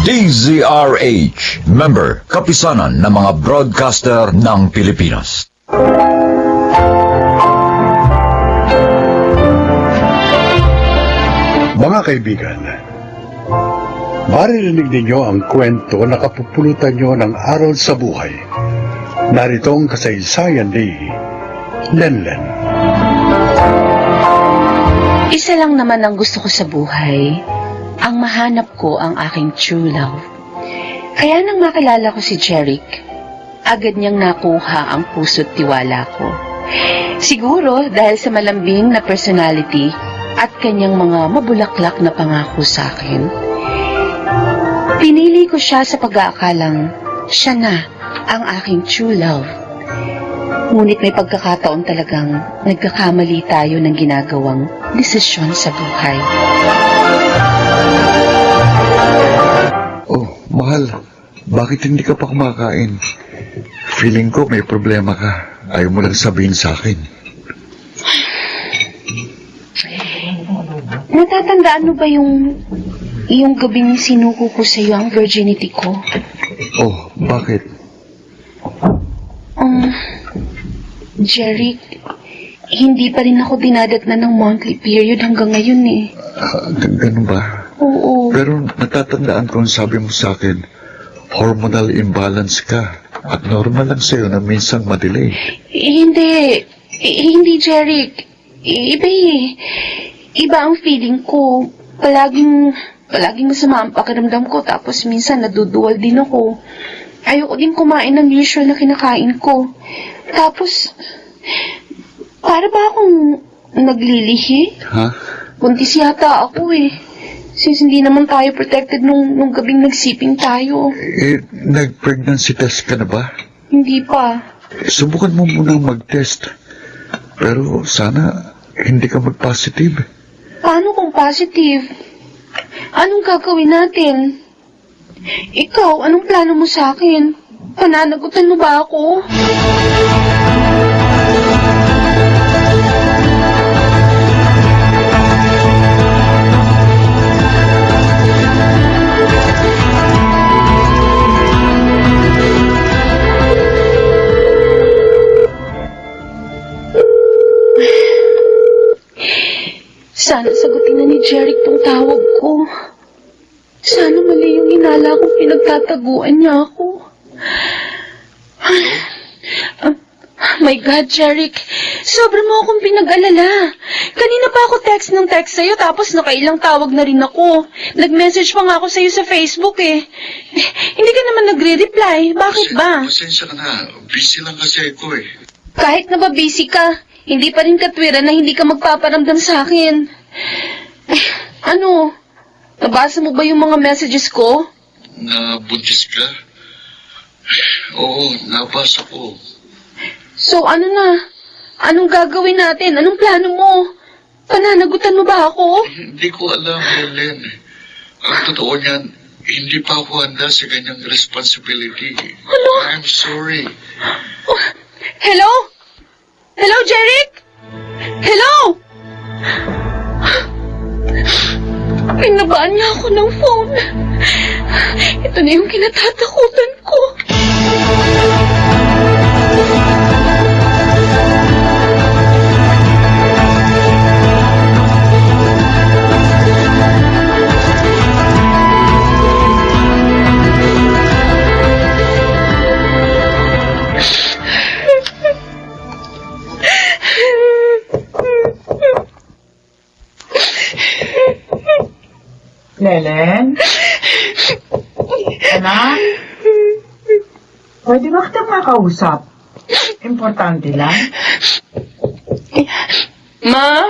DZRH. Member, kapisanan ng mga broadcaster ng Pilipinas. Mga kaibigan, maririnig ninyo ang kwento na kapupulutan nyo ng aral sa buhay. Narito ang kasaysayan ni Lenlen. Isa lang naman ang gusto ko sa buhay, ang mahanap ko ang aking true love. Kaya nang makilala ko si Jeric, agad niyang nakuha ang puso't tiwala ko. Siguro dahil sa malambing na personality at kanyang mga mabulaklak na pangako sa akin. Pinili ko siya sa pag-aakalang siya na ang aking true love. Ngunit may pagkakataon talagang nagkakamali tayo ng ginagawang desisyon sa buhay. Oh, mahal. Bakit hindi ka pa kumakain? Feeling ko may problema ka. Ayaw mo lang sabihin sa akin. Natatandaan mo ba yung gabing sinuko ko sa iyo ang virginity ko? Oh, bakit? Jeric, hindi pa rin ako dinadatnan ng monthly period hanggang ngayon eh. Ganun ba? Oo. Pero natatandaan ko ang sabi mo sa akin, hormonal imbalance ka. At normal lang sa'yo na minsan madelay. Hindi, Jeric. Iba eh. Iba ang feeling ko. Palaging masama ang pakiramdam ko, tapos minsan naduduwal din ako. Ayoko din kumain ng usual na kinakain ko. Tapos, para ba akong naglilihi? Ha? Buntis yata ako eh. Since hindi naman tayo protected nung gabing nagsiping tayo. Nag-pregnancy test ka na ba? Hindi pa. Subukan mo munang mag-test. Pero sana hindi ka mag-positive. Paano kung positive? Anong gagawin natin? Ikaw, anong plano mo sa akin? Pananagutan mo ba ako? Sana sagutin na ni Jeric tong tawag ko. Sana mali yung hinala kong pinagtataguan niya ako. My God, Jeric. Sobra mo akong pinag-alala. Kanina pa ako text sa'yo tapos nakailang tawag na rin ako. Nag-message pa nga ako sa'yo sa Facebook eh. Hindi ka naman nagre-reply. Bakit ba? Pasensya ka na. Busy lang kasi ako eh. Kahit na ba busy ka, hindi pa rin katwiran na hindi ka magpaparamdam sa akin. Ano? Nabasa mo ba yung mga messages ko? Nabuntis ka? Oo, nabasa ko. So ano na? Anong gagawin natin? Anong plano mo? Pananagutan mo ba ako? Hindi ko alam, Helen. Ang totoo niyan, hindi pa ako handa sa ganyang responsibility. Ano? I'm sorry. Oh, hello? Hello, Jeric? Hello? Pinabaan niya ako ng phone. Ito na yung kinatatakutan ko. Lelen? Anak? Pwede ba kitang makausap? Importante lang. Ma?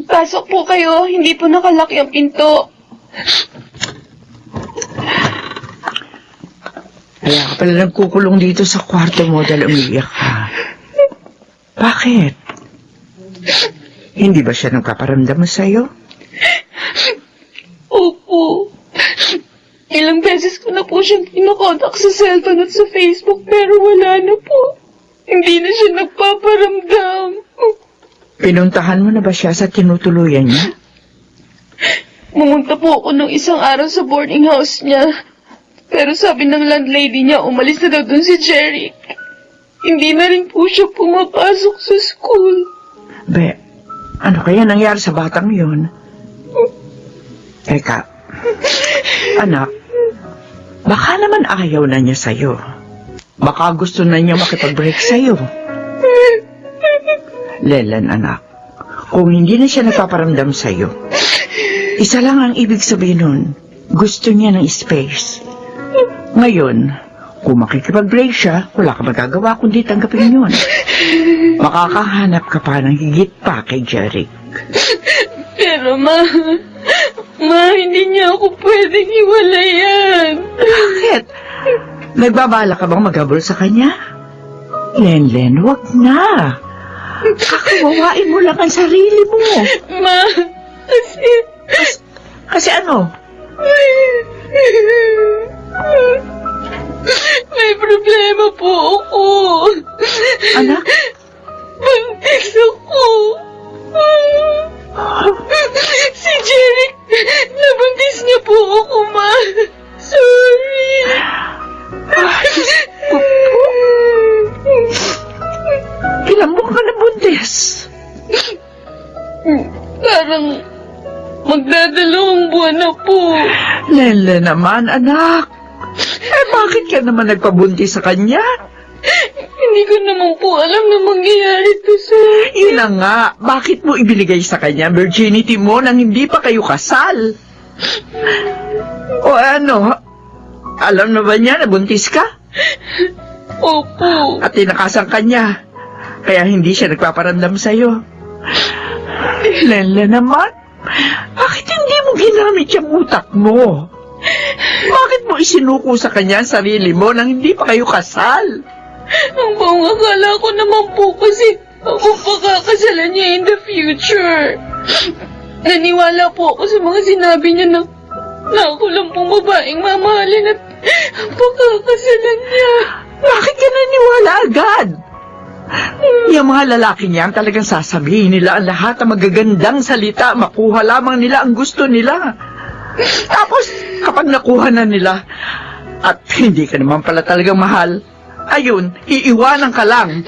Pasok po kayo. Hindi po nakalaki ang pinto. Kaya ka pala nagkukulong dito sa kwarto mo dahil umiiyak ka. Bakit? Hindi ba siya nagpaparamdam sa'yo? Opo. Ilang beses ko na po siyang kinokontak sa cellphone at sa Facebook pero wala na po. Hindi na siya nagpaparamdam. Pinuntahan mo na ba siya sa tinutuluyan niya? Pumunta po ako nung isang araw sa boarding house niya. Pero sabi ng landlady niya, umalis na daw dun si Jeric. Hindi na rin po siya pumapasok sa school. Be, ano kaya nangyari sa batang yun? Teka, anak, baka naman ayaw na niya sa'yo. Baka gusto na niya makipag-break sa'yo. Lelan, anak, kung hindi na siya nagpaparamdam sa'yo, isa lang ang ibig sabihin nun, gusto niya ng space. Ngayon, kung makikipag-break siya, wala ka magagawa kundi tanggapin yun. Makakahanap ka pa ng higit pa kay Jeric. Pero ma, hindi niya ako pwedeng hiwalayan. Bakit? Nagbabala ka bang maghabol sa kanya? Len, wag na. Kakawawain mo lang ang sarili mo. Ma, Kasi ano? may po ako. Anak? Buntis ako. Si Jeric, nabuntis niya po ako, ma. Sorry. Ilang buwan ka na buntis? Parang magdadalawang buwan na po. Lele naman, anak. Bakit ka naman nagpabuntis sa kanya? Hindi ko naman po alam na mangyayari to, sir. Yun na nga, bakit mo ibinigay sa kanya virginity mo nang hindi pa kayo kasal? O ano, alam na ba niya na buntis ka? Opo. At tinakasan ka niya, kaya hindi siya nagpaparamdam sa'yo. Lele naman, bakit hindi mo ginamit yung utak mo? Bakit mo isinuko sa kanya ang sarili mo nang hindi pa kayo kasal? Ang buong akala ko naman po kasi ako pakakasalan niya in the future. Naniwala po ako sa mga sinabi niya na ako lang pong babaeng mamahalin at pakakasalan niya. Bakit ka naniwala agad? Yung mga lalaki niyan talagang sasabihin nila ang lahat ng magagandang salita, makuha lamang nila ang gusto nila. Tapos, kapag nakuha na nila, at hindi ka naman pala talagang mahal, ayun, iiwanan ka lang.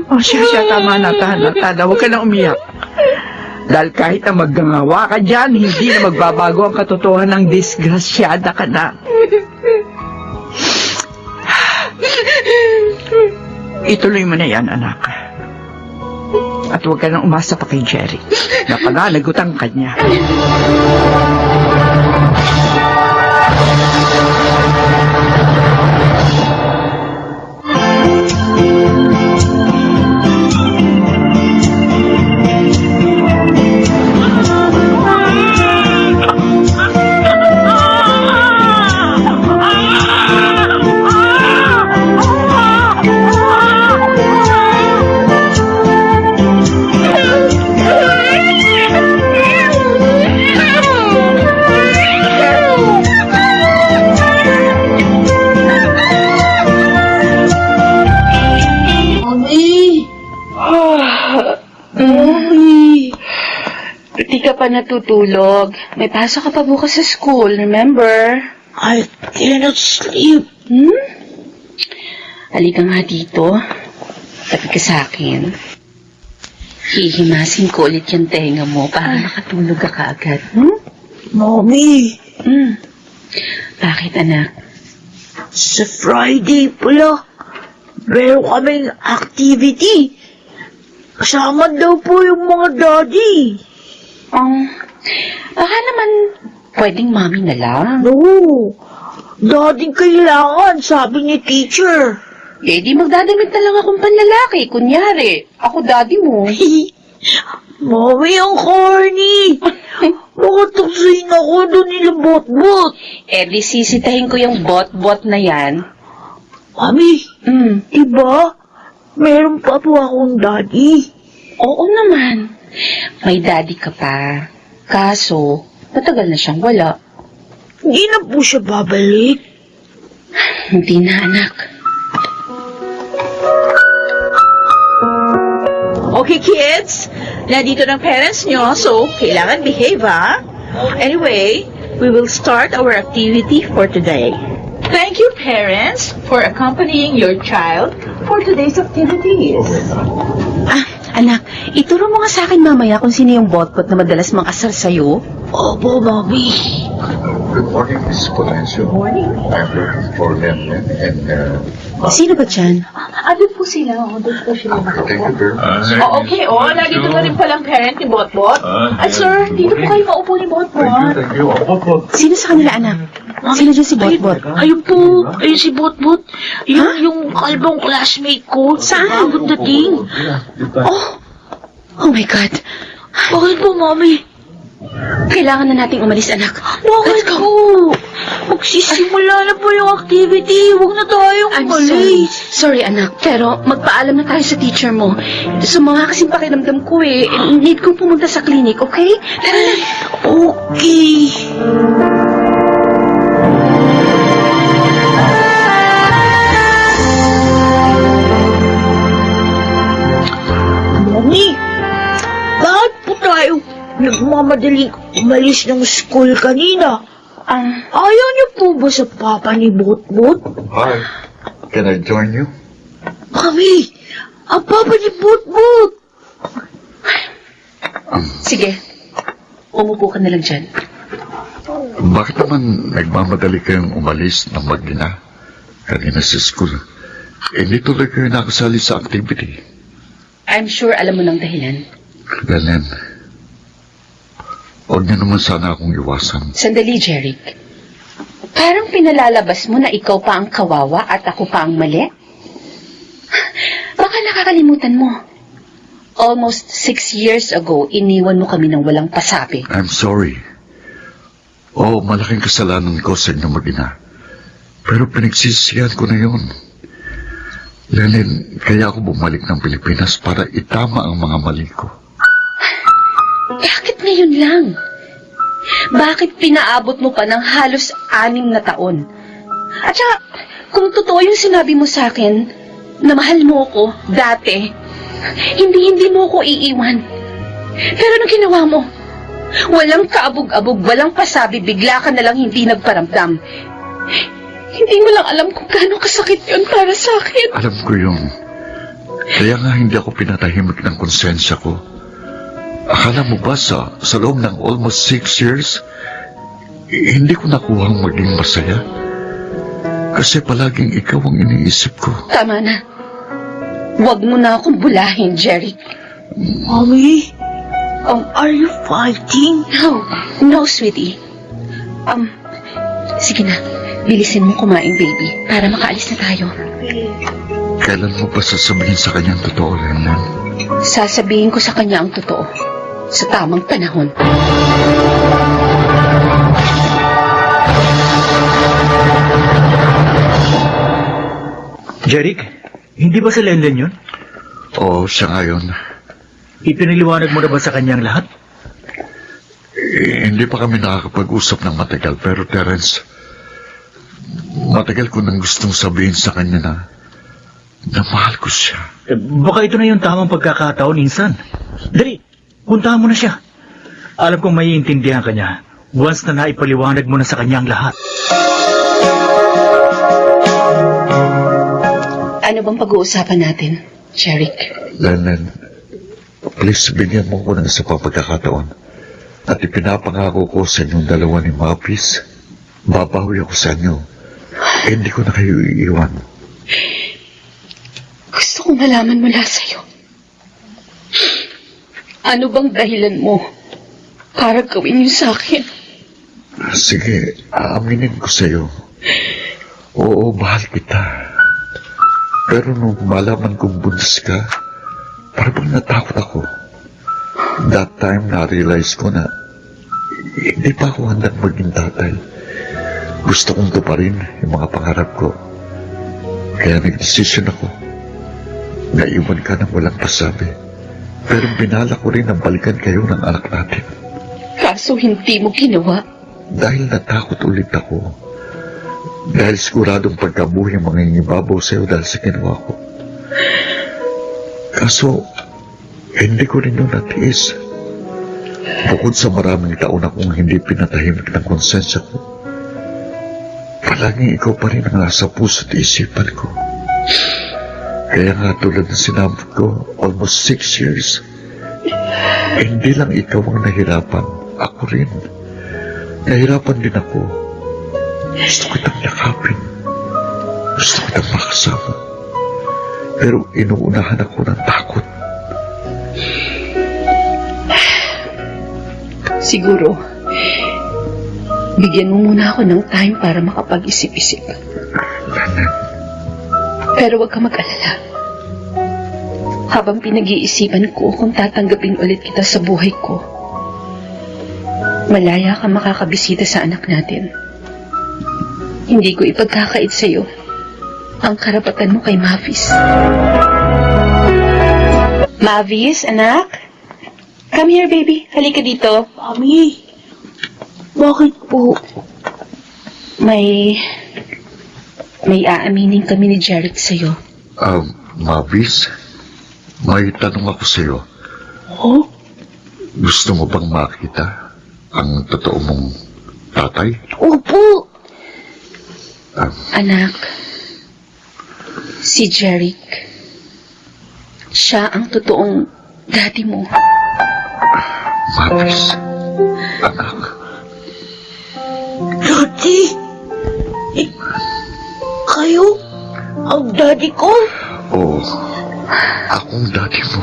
Oh, siya, tama na, Tana, huwag ka na umiyak. Dahil kahit na maggangawa ka dyan, hindi na magbabago ang katotohanan ng disgrasyada ka na. Ituloy mo na yan, anak. At huwag ka nang umasa pa kay Jerry. Napananagutan ka niya. Di ka pa natutulog. May pasok ka pa bukas sa school, remember? I cannot sleep. Halika nga dito. Tabi ka sa akin. Hihimasin ko ulit yung tenga mo para makatulog ka kaagad. Mommy, Bakit, anak? sa Friday pala, meron kaming activity. Kasama daw po yung mga daddy. Baka naman pwedeng mami na lang. No, daddy kailangan, sabi ni teacher. Eh, di magdadamit na lang akong panlalaki. Kunyari, ako daddy mo. Mommy, ang corny. Makatuksayin ako doon nila bot-bot. Eh, di sisitahin ko yung bot-bot na yan. Mami, diba? Meron pa po akong daddy. Oo naman. May daddy ka pa. Kaso, matagal na siyang wala. Hindi na po siya babalik. Hindi na, anak. Okay, kids. Nandito ng parents nyo, so kailangan behave, ha? Anyway, we will start our activity for today. Thank you, parents, for accompanying your child for today's activities. Anak, ituro mo nga sa akin mamaya kung sino yung bot-bot na madalas mang-asar sa'yo. Opo, Mami. Good morning, Miss Polencio. Good morning. I'm looking for Lemon and... Sino ba dyan? Doon po sila. Doon po sila. Thank you very much. Okay, nandito na rin palang parent ni Botbot. At sir, dito po kayo maupo ni Botbot. Thank you. Sino sa kanila, anak? Sino dyan si bot-bot? Ayun po, ayun si Bot-Bot. Yung kalbang classmate ko. Saan? Bagong dating. Oh my God. Bakit po, Mami? Kailangan na nating umalis, anak. Bakit po? Magsisimula na po yung activity. Huwag na tayong I'm umalis. sorry, anak. Pero magpaalam na tayo sa teacher mo. Sumama kasing pakiramdam ko eh. Need kong pumunta sa clinic, okay? Tara na. Okay. nagmamadaling umalis ng school kanina. Ayaw niyo po ba sa papa ni Butbut? Hi. Can I join you? Mami, ang papa ni Butbut. Sige, umupo ka na lang dyan. Bakit naman nagmamadali kayong umalis ng mag-ina kanina sa school? Hindi tuloy kayo nakasali sa activity. I'm sure alam mo ng dahilan. Belen, huwag niyo naman sana akong iwasan. Sandali, Jeric. Parang pinalalabas mo na ikaw pa ang kawawa at ako pa ang mali. Baka nakakalimutan mo. Almost 6 years ago, iniwan mo kami ng walang pasabi. I'm sorry. Oo, malaking kasalanan ko sa inyo mag-ina. Pero pinagsisihan ko na yun. Lenin, kaya ako bumalik ng Pilipinas para itama ang mga mali ko. Bakit ngayon lang? Bakit pinaabot mo pa ng halos 6 na taon? At saka, kung totoo yung sinabi mo sa akin, na mahal mo ako dati, hindi mo ako iiwan. Pero anong ginawa mo? Walang kaabog-abog, walang pasabi, bigla ka na lang hindi nagparamdam. Hindi mo lang alam kung gaano kasakit yun para sa akin. Alam ko yun. Kaya nga hindi ako pinatahimik ng konsensya ko. Akala mo ba sa loob ng almost 6 years, hindi ko nakuha ang maging masaya? Kasi palaging ikaw ang iniisip ko. Tama na. Huwag mo na akong bulahin, Jeric. Mami, are you fighting? No, sweetie. Sige na. Bilisin mo kumain, baby, para makaalis na tayo. Kailan mo ba sasabihin sa kanya ang totoo, Lenin? Sasabihin ko sa kanya ang totoo. Sa tamang panahon. Jeric, hindi ba si Lenlen yun? Oo, siya nga yun. Ipinaliwanag mo na ba sa kanyang lahat? Hindi pa kami nakakapag-usap ng matagal, pero Terence, matagal ko nang gustong sabihin sa kanya na mahal ko siya. Baka ito na yung tamang pagkakataon, insan. Dali, puntahan mo na siya. Alam kong maiintindihan ka niya once na naipaliwanag mo na sa kanya ang lahat. Ano bang pag-uusapan natin, Jeric? Lennon, please bigyan mo ko ng isa pa pagkakataon. At ipinapangako ko sa inyong dalawa ni Mapis, babawi ako sa inyo. Hindi ko na kayo iiwan. Gusto kong malaman mula sa'yo. Ano bang dahilan mo para gawin yun sa akin? Sige, aaminin ko sa'yo. Oo, mahal kita. Pero nung malaman kong buntis ka, parang natakot ako. That time, na-realize ko na hindi pa ako handang maging tatay. Gusto kong tuparin yung mga pangarap ko. Kaya nag-decision ako. Naiwan ka ng walang pasabi. Pero binala ko rin ang balikan kayo ng anak natin. Kaso hindi mo ginawa. Dahil natakot ulit ako. Dahil siguradong pagkabuhi ang mga ingibabaw sa'yo dahil sa ginawa ko. Kaso, hindi ko rin yun natiis. Bukod sa maraming taon akong hindi pinatahimik ng konsensya ko, palaging ikaw pa rin ang nasa puso't isipan ko. Kaya nga tulad ng sinabi ko, almost 6 years, hindi lang ikaw ang nahirapan, ako rin. Nahirapan din ako. Gusto kitang yakapin. Gusto kitang makasama. Pero inuunahan ako ng takot. Siguro, bigyan mo muna ako ng time para makapag-isip-isip. Lennon, Pero huwag ka mag-alala. Habang pinag-iisipan ko kung tatanggapin ulit kita sa buhay ko, malaya ka makakabisita sa anak natin. Hindi ko ipagkakait sa'yo ang karapatan mo kay Mavis. Mavis, anak? Come here, baby. Halika dito. Mami, bakit po? May aaminin kami ni Jeric sa'yo. Mavis, may tanong ako sa'yo. Oh? Gusto mo bang makita ang totoo mong tatay? Opo. Anak, si Jeric. Siya ang totoong daddy mo. Mavis, anak. Daddy? Kayo? Ang daddy ko? Oo, akong daddy mo.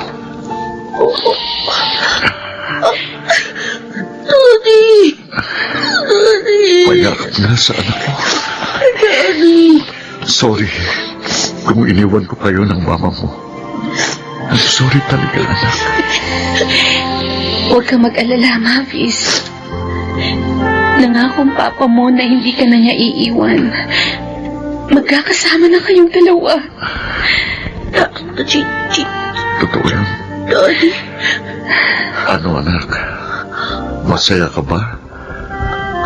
Daddy! Daddy! Payakap na sa anak mo. Daddy! Sorry kung iniwan ko kayo ng mama mo. I'm sorry talaga, anak. Huwag ka mag-alala, Mavis. Nangakong papa mo na hindi ka na niya iiwan. Magkakasama na kayong dalawa. Totoo yan. Daddy? Ano, anak? Masaya ka ba?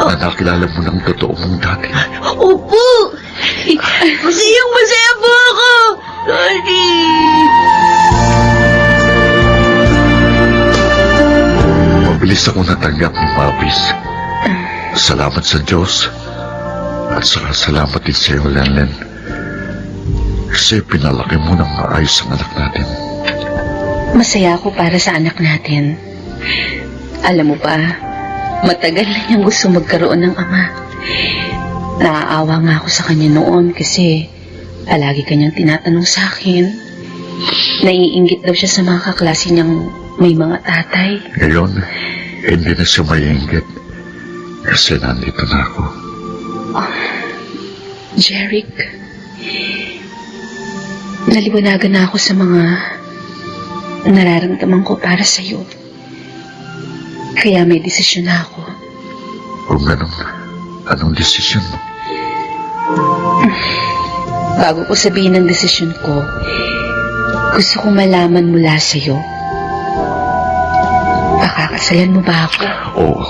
Na nakilala mo ng totoo mong dati. Opo! Masayang-masaya po ako! Daddy! Mabilis ako natanggap ni Mavis. Salamat sa Diyos. At saka salamat din sa iyo, Lenlen. Kasi pinalaki mo ng maayos ang anak natin. Masaya ako para sa anak natin. Alam mo ba, matagal na niyang gusto magkaroon ng ama. Naaawa nga ako sa kanya noon kasi palagi kanyang tinatanong sa akin. Naiinggit daw siya sa mga kaklase niyang may mga tatay. Ngayon, hindi na siya maiinggit. Kasi nandito na ako. Jeric, naliwanagan na ako sa mga nararamdaman ko para sa'yo. Kaya may desisyon na ako. Kung ganun, anong desisyon mo? Bago ko sabihin ang desisyon ko, gusto kong malaman mula sa'yo. Pakakasalan mo ba ako? Oo.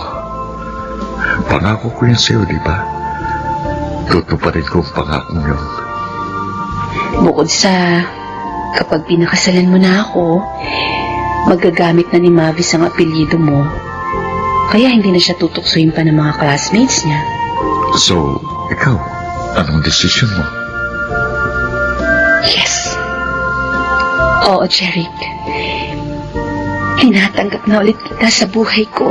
Pangako ko yan sa'yo, di ba? Tutuparin ko ang pangako yun. Bukod sa kapag pinakasalan mo na ako, magagamit na ni Mavis ang apelyido mo. Kaya hindi na siya tutuksoin pa ng mga classmates niya. So, ikaw, anong desisyon mo? Yes. Oo, Jeric. Tinatanggap na ulit kita sa buhay ko.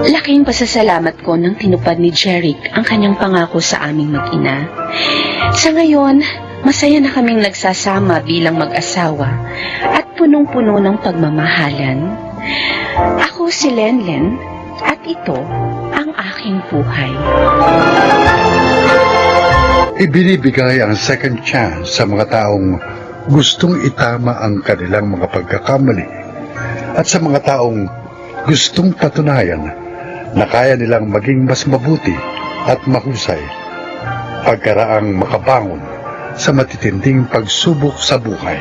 Laking pasasalamat ko nang tinupad ni Jeric ang kanyang pangako sa aming mag-ina. Sa ngayon, masaya na kaming nagsasama bilang mag-asawa at punong-puno ng pagmamahalan. Ako si Lenlen at ito ang aking buhay. Ibinibigay ang second chance sa mga taong gustong itama ang kanilang mga pagkakamali at sa mga taong gustong patunayan na kaya nilang maging mas mabuti at mahusay pagkaraang makabangon sa matitinding pagsubok sa buhay.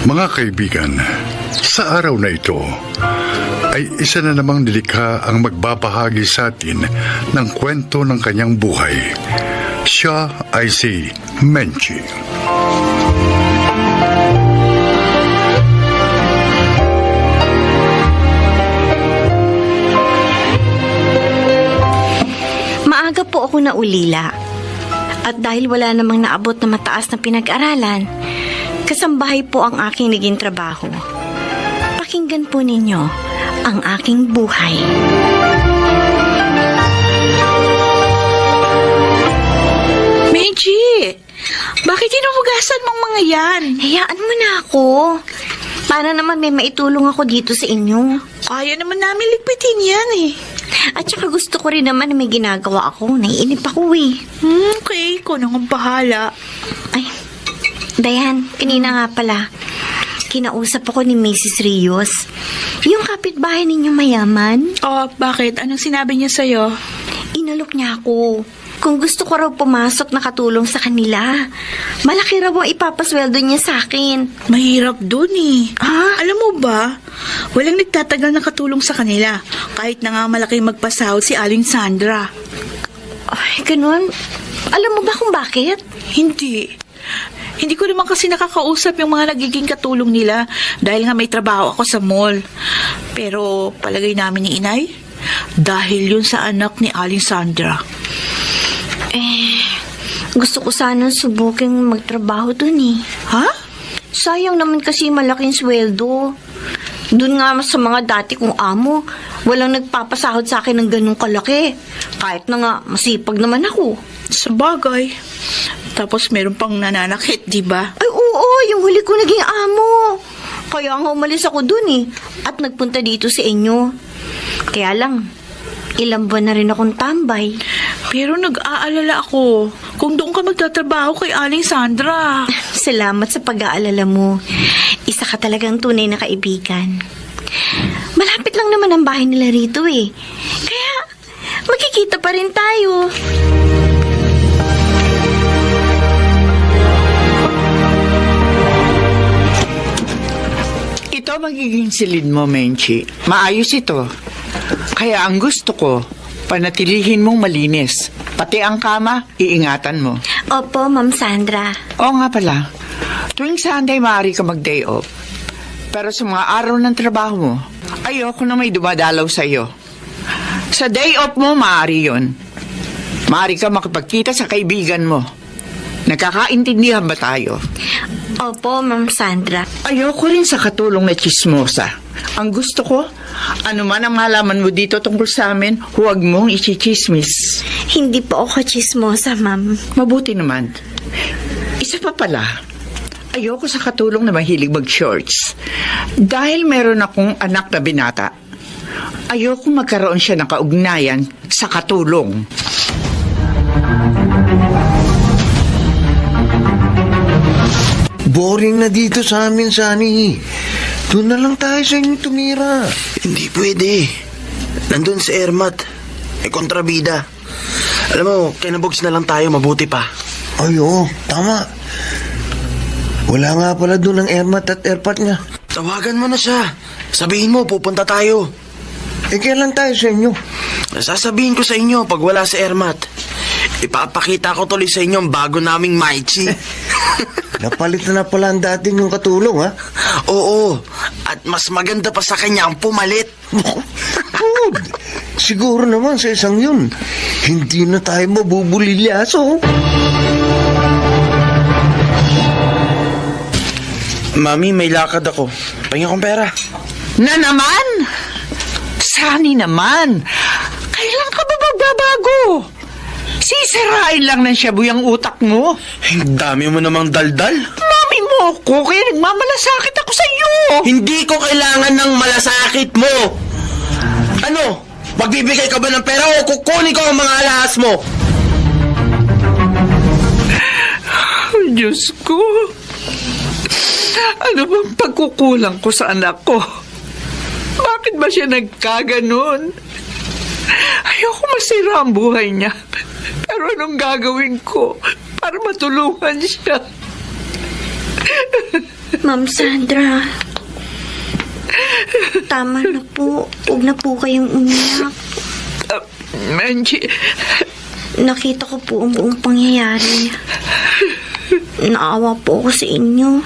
Mga kaibigan, sa araw na ito ay isa na namang nilikha ang magbabahagi sa atin ng kwento ng kanyang buhay. Siya ay si Menchi. Maaga po ako naulila. At dahil wala namang naabot na mataas na pinag-aralan, kasambahay po ang aking naging trabaho. Pakinggan po ninyo ang aking buhay. Meiji, bakit hinuhugasan mong mga yan? Hayaan mo na ako. Para naman may maitulong ako dito sa inyo. Kaya naman namin ligpitin yan eh. At saka gusto ko rin naman na may ginagawa ako. Naiinip ako eh. Okay, ikaw na nga bahala. Ay, Dayan, kanina nga pala. Kinausap ako ni Mrs. Rios. Yung kapitbahay ninyo mayaman. Oh, bakit? Anong sinabi niya sa'yo? Inalok niya ako. kung gusto ko raw pumasok na katulong sa kanila. Malaki raw ang ipapasweldo niya sa akin. Mahirap dun eh. Ha? Alam mo ba, walang nagtatagal na katulong sa kanila. Kahit na nga malaki magpasahod si Aling Sandra. Ay, ganun. Alam mo ba kung bakit? Hindi. Hindi ko naman kasi nakakausap yung mga nagiging katulong nila dahil nga may trabaho ako sa mall. Pero palagay namin ni Inay, dahil yun sa anak ni Aling Sandra. Gusto ko sanang subuking magtrabaho dun eh. Ha? Sayang naman kasi malaking sweldo. Doon nga sa mga dati kong amo, walang nagpapasahod sa akin ng ganung kalaki. Kahit na nga masipag naman ako. Sa bagay. Tapos meron pang nananakit, di ba? Ay oo, yung huli ko naging amo. Kaya nga umalis ako dun eh. At nagpunta dito sa inyo. Kaya lang, ilang buwan na rin akong tambay. Pero nag-aalala ako kung doon ka magtatrabaho kay Aling Sandra. Salamat sa pag-aalala mo. Isa ka talagang tunay na kaibigan. Malapit lang naman ang bahay nila rito eh. Kaya, magkikita pa rin tayo. Ito magiging silid mo, Menchi. Maayos ito. Kaya ang gusto ko, panatilihin mong malinis. Pati ang kama, iingatan mo. Opo, Ma'am Sandra. Oo nga pala, tuwing Sunday maaari ka mag-day off. Pero sa mga araw ng trabaho mo, ayoko na may dumadalaw sa iyo. Sa day off mo, maaari yun. Maaari ka makipagkita sa kaibigan mo. Nagkakaintindihan ba tayo? Opo, Ma'am Sandra. Ayoko rin sa katulong na chismosa. Ang gusto ko, ano man ang malaman mo dito tungkol sa amin, huwag mong ichichismis. Hindi po ako chismosa, Ma'am. Mabuti naman. Isa pa pala, ayoko sa katulong na mahilig mag-shorts. Dahil meron akong anak na binata, ayoko magkaroon siya ng kaugnayan sa katulong. Boring na dito sa amin, Sunny. Doon na lang tayo sa inyo tumira. Hindi pwede. Nandun si Ermat. May kontrabida. Alam mo, kinabogs na lang tayo, mabuti pa. Ay, oo. Tama. Wala nga pala doon ang Ermat at Erpat niya. Tawagan mo na siya. Sabihin mo, pupunta tayo. Kailan tayo sa inyo? Sasabihin ko sa inyo pag wala si Ermat. Ipapakita ko tuloy sa inyo ang bago naming Maichi. Napalit na pala ang dating yung katulong, ha? Oo. At mas maganda pa sa kanya ang pumalit. Siguro naman sa isang yun, hindi na tayo mabubulilyaso. Mami, may lakad ako. Pahingin akong pera. Na naman? Sani naman. Kailan ka ba magbabago? Sisirain lang ng shabu yung utak mo. Ang dami mo namang daldal. Mami mo ko, kaya nagmamalasakit ako sa iyo. Hindi ko kailangan ng malasakit mo. Ano? Magbibigay ka ba ng pera o kukunin ko ang mga alahas mo? Oh, Diyos ko. Ano bang pagkukulang ko sa anak ko? Bakit ba siya nagkaganon? Ayoko masira ang buhay niya. Pero anong gagawin ko para matulungan siya? Ma'am Sandra. Tama na po. Huwag na po kayong umiyak. Menchi, Nakita ko po ang buong pangyayari. Naawa po ako sa inyo.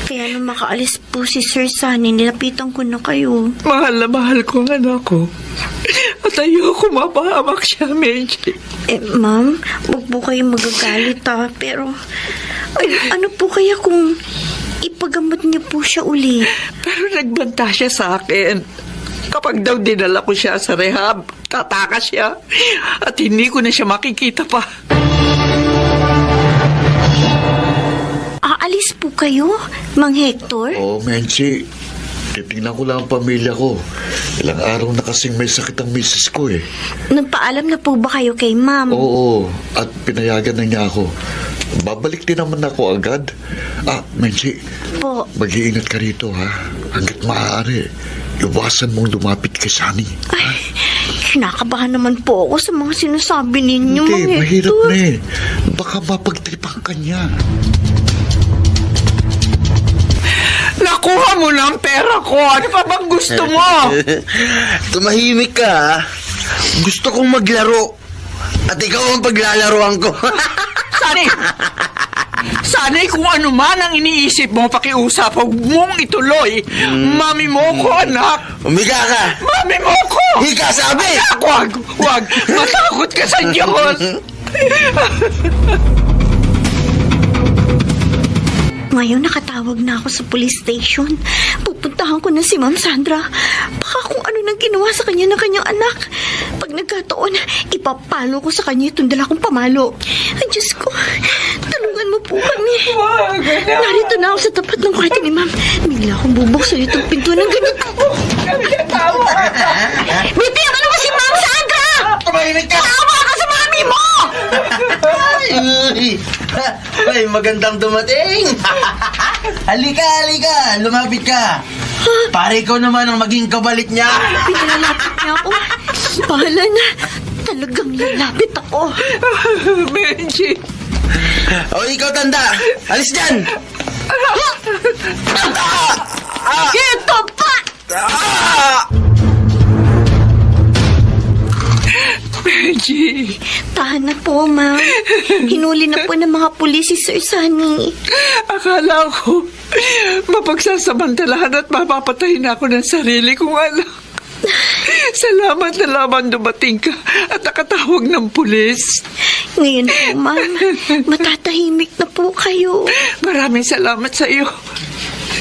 Kaya nung makaalis po si Sir Sunny, nilapitan ko na kayo. mahal na mahal ko ang anak ko. At ayoko mapahamak siya, Menchi. Ma'am, huwag po kayong magagalit pero ano po kaya kung ipagamot niyo po siya uli? Pero nagbanta siya sa akin. Kapag daw dinala ko siya sa rehab, tatakas siya. At hindi ko na siya makikita pa. Aalis po kayo, Mang Hector? Oo, Menchi. Titingnan ko lang ang pamilya ko. Ilang araw na kasing may sakit ang misis ko eh. Nagpaalam na po ba kayo kay Ma'am? Oo, at pinayagan na niya ako. Babalik din naman ako agad. Menchi, Po. mag-iingat ka rito ha. Hanggat maaari. iwasan mong lumapit kay Sunny. Ay, kinakabahan naman po ako sa mga sinasabi ninyo, Hindi, Mang mahirap Hector. na eh. Baka mapagtripan ka niya. Nakuha mo na ang pera ko. Ano pa bang gusto mo? Tumahimik ka, ha? Gusto kong maglaro. At ikaw ang paglalaroan ko. Sana'y kung ano man ang iniisip mo, pakiusap, huwag mong ituloy. Mami mo ko, anak. Umiga ka. Mami mo ko! Hika, sabi! Anak, wag. Matakot ka sa Diyos. Ngayon nakatawag na ako sa police station. Pupuntahan ko na si Ma'am Sandra. Baka kung ano nang ginawa sa kanya ng kanyang anak. Pag nagkataon, ipapalo ko sa kanya itong dala kong pamalo. Ay, Diyos ko. Tulungan mo po kami. Narito na ako sa tapat ng kwarto ni Ma'am. Bigla akong bubuksan itong pinto ng ganito. Bitiyan ka naman si Ma'am Sandra! Tumahimik ka! Tawa ka sa mami mo! Ay, magandang dumating. Halika, lumapit ka. Pare ko naman ang maging kabalit niya. Pinalalapit niya ako. Bahala na. Talagang lalapit ako. Benji. O, ikaw tanda. Alis dyan. Ito pa! Benji. Tahan na po, Ma'am. Hinuli na po ng mga pulis si Sir Sunny. Akala ko mapagsasamantalahan at mapapatay na ako ng sarili kong anak. Salamat na lamang dumating ka at nakatawag ng pulis. Ngayon po, Ma'am, matatahimik na po kayo. Maraming salamat sa iyo.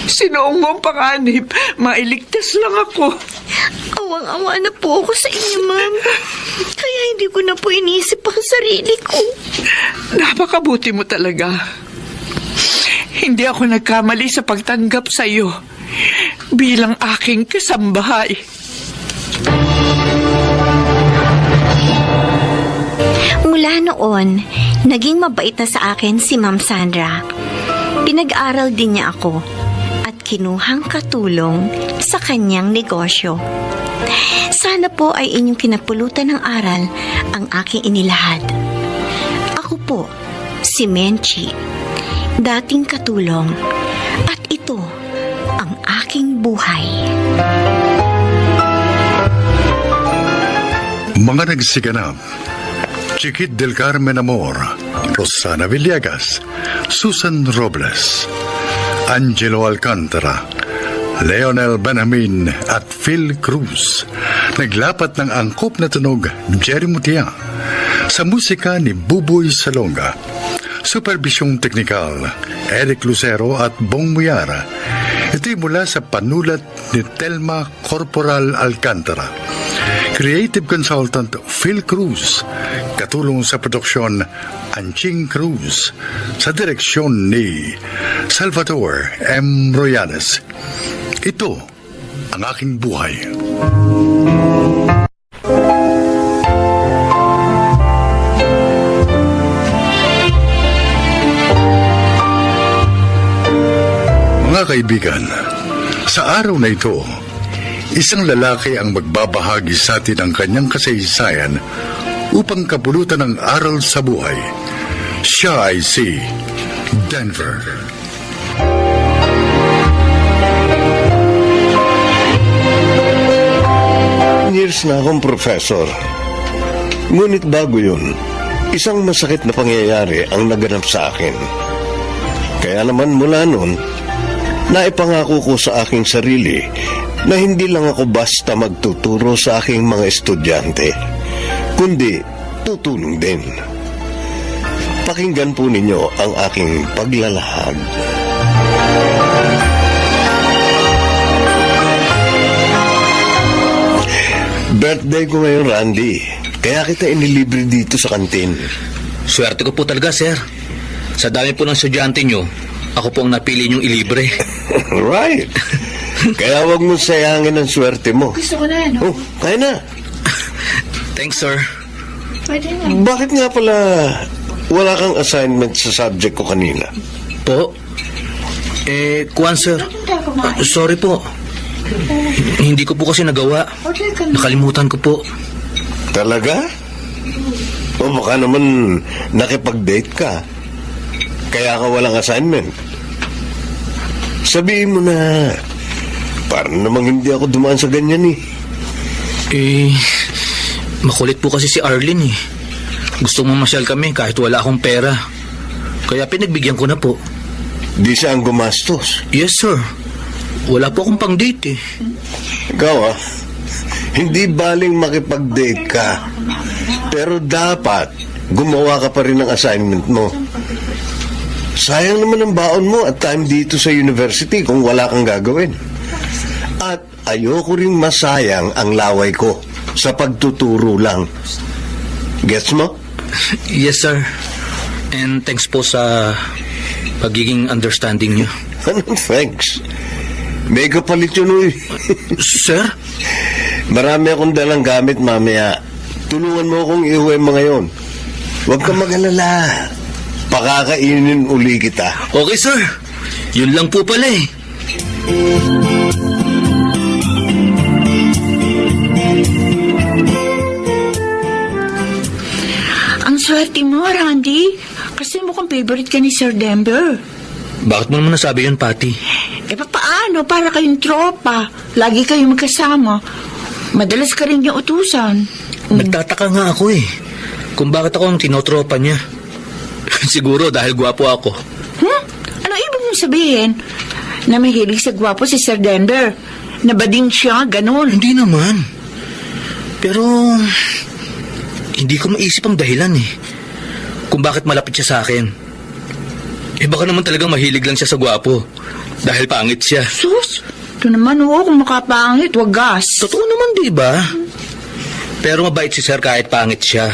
Sinuong mo ang panganib, mailigtas lang ako. Awang-awa na po ako sa inyo, Ma'am. Kaya hindi ko na po inisip ang sarili ko. Napakabuti mo talaga. Hindi ako nagkamali sa pagtanggap sa iyo bilang aking kasambahay. Mula noon, naging mabait na sa akin si Ma'am Sandra. Pinag-aral din niya ako at kinuhang katulong sa kanyang negosyo. Sana po ay inyong kinapulutan ng aral ang aking inilahad. Ako po, si Menchi, dating katulong, at ito ang aking buhay. Mga nagsiganap: Chiquit del Carmen Amor, Rosana Villegas, Susan Robles, Angelo Alcantara, Leonel Benjamin at Phil Cruz. Naglapat ng angkop na tunog Jerry Mutia. Sa musika ni Buboy Salonga. Supervisyong teknikal Eric Lucero at Bong Muyara. Ito'y mula sa panulat ni Telma Corporal Alcantara. Creative Consultant Phil Cruz. Katulong sa produksyon Anching Cruz. Sa direksyon ni Salvador M. Royanes. Ito ang aking buhay. Mga kaibigan, sa araw na ito, isang lalaki ang magbabahagi sa atin ng kanyang kasaysayan upang kapulutan ng aral sa buhay. Siya ay si Denver. Years na akong professor. Ngunit bago yun, isang masakit na pangyayari ang naganap sa akin. Kaya naman mula nun, naipangako ko sa aking sarili na hindi lang ako basta magtuturo sa aking mga estudyante, kundi tutulong din. Pakinggan po ninyo ang aking paglalahad. Birthday ko ngayon, Randy. Kaya kita inilibre dito sa kantin. Swerte ko po talaga, sir. Sa dami po ng estudyante nyo, ako po ang napili nyong ilibre. Right. Kaya wag mo sayangin ang swerte mo. Gusto ko na, no? Oh, kaya na. Thanks, sir. Pwede na. Bakit nga pala wala kang assignment sa subject ko kanina? Po? Kuwan, sir. Sorry po. Hindi ko po kasi nagawa. Nakalimutan ko po. Talaga? O baka naman nakipag-date ka. Kaya ka walang assignment. Sabihin mo na, parang namang hindi ako dumaan sa ganyan eh. Makulit po kasi si Arlene eh. Gusto mamasyal kami kahit wala akong pera. Kaya pinagbigyan ko na po. Di siya ang gumastos. Yes, sir. Wala po akong pang-date eh. Ikaw hindi baling makipag-date ka. Pero dapat gumawa ka pa rin ng assignment mo. Sayang naman ang baon mo at time dito sa university kung wala kang gagawin. At ayoko rin masayang ang laway ko sa pagtuturo lang. Gets mo? Yes, sir. And thanks po sa pagiging understanding niyo. Anong thanks? May kapalit yun, uy. Sir? Marami akong dalang gamit mamaya. Tulungan mo akong iuwi mo ngayon. Huwag kang mag-alala. Pakakainin uli kita. Okay, sir. Yun lang po pala eh. Ang swerte mo, Randy. Kasi mukhang favorite ka ni Sir Denver. Bakit mo naman nasabi yun, Patty? Paano? Para kayong tropa. Lagi kayong magkasama. Madalas ka rin yung utusan. Nagtataka nga ako eh. Kung bakit ako ang tinotropa niya. Siguro dahil gwapo ako. Ano ibig mong sabihin? Na mahilig sa gwapo si Sir Denver. Nabading siya, ganun. Hindi naman. Pero hindi ko maisip ang dahilan eh. Kung bakit malapit siya sa akin. Baka naman talagang mahilig lang siya sa gwapo. Dahil pangit siya. Sus, ito naman kung makapangit, wag gas. Totoo naman, di ba? Pero mabait si Sir kahit pangit siya.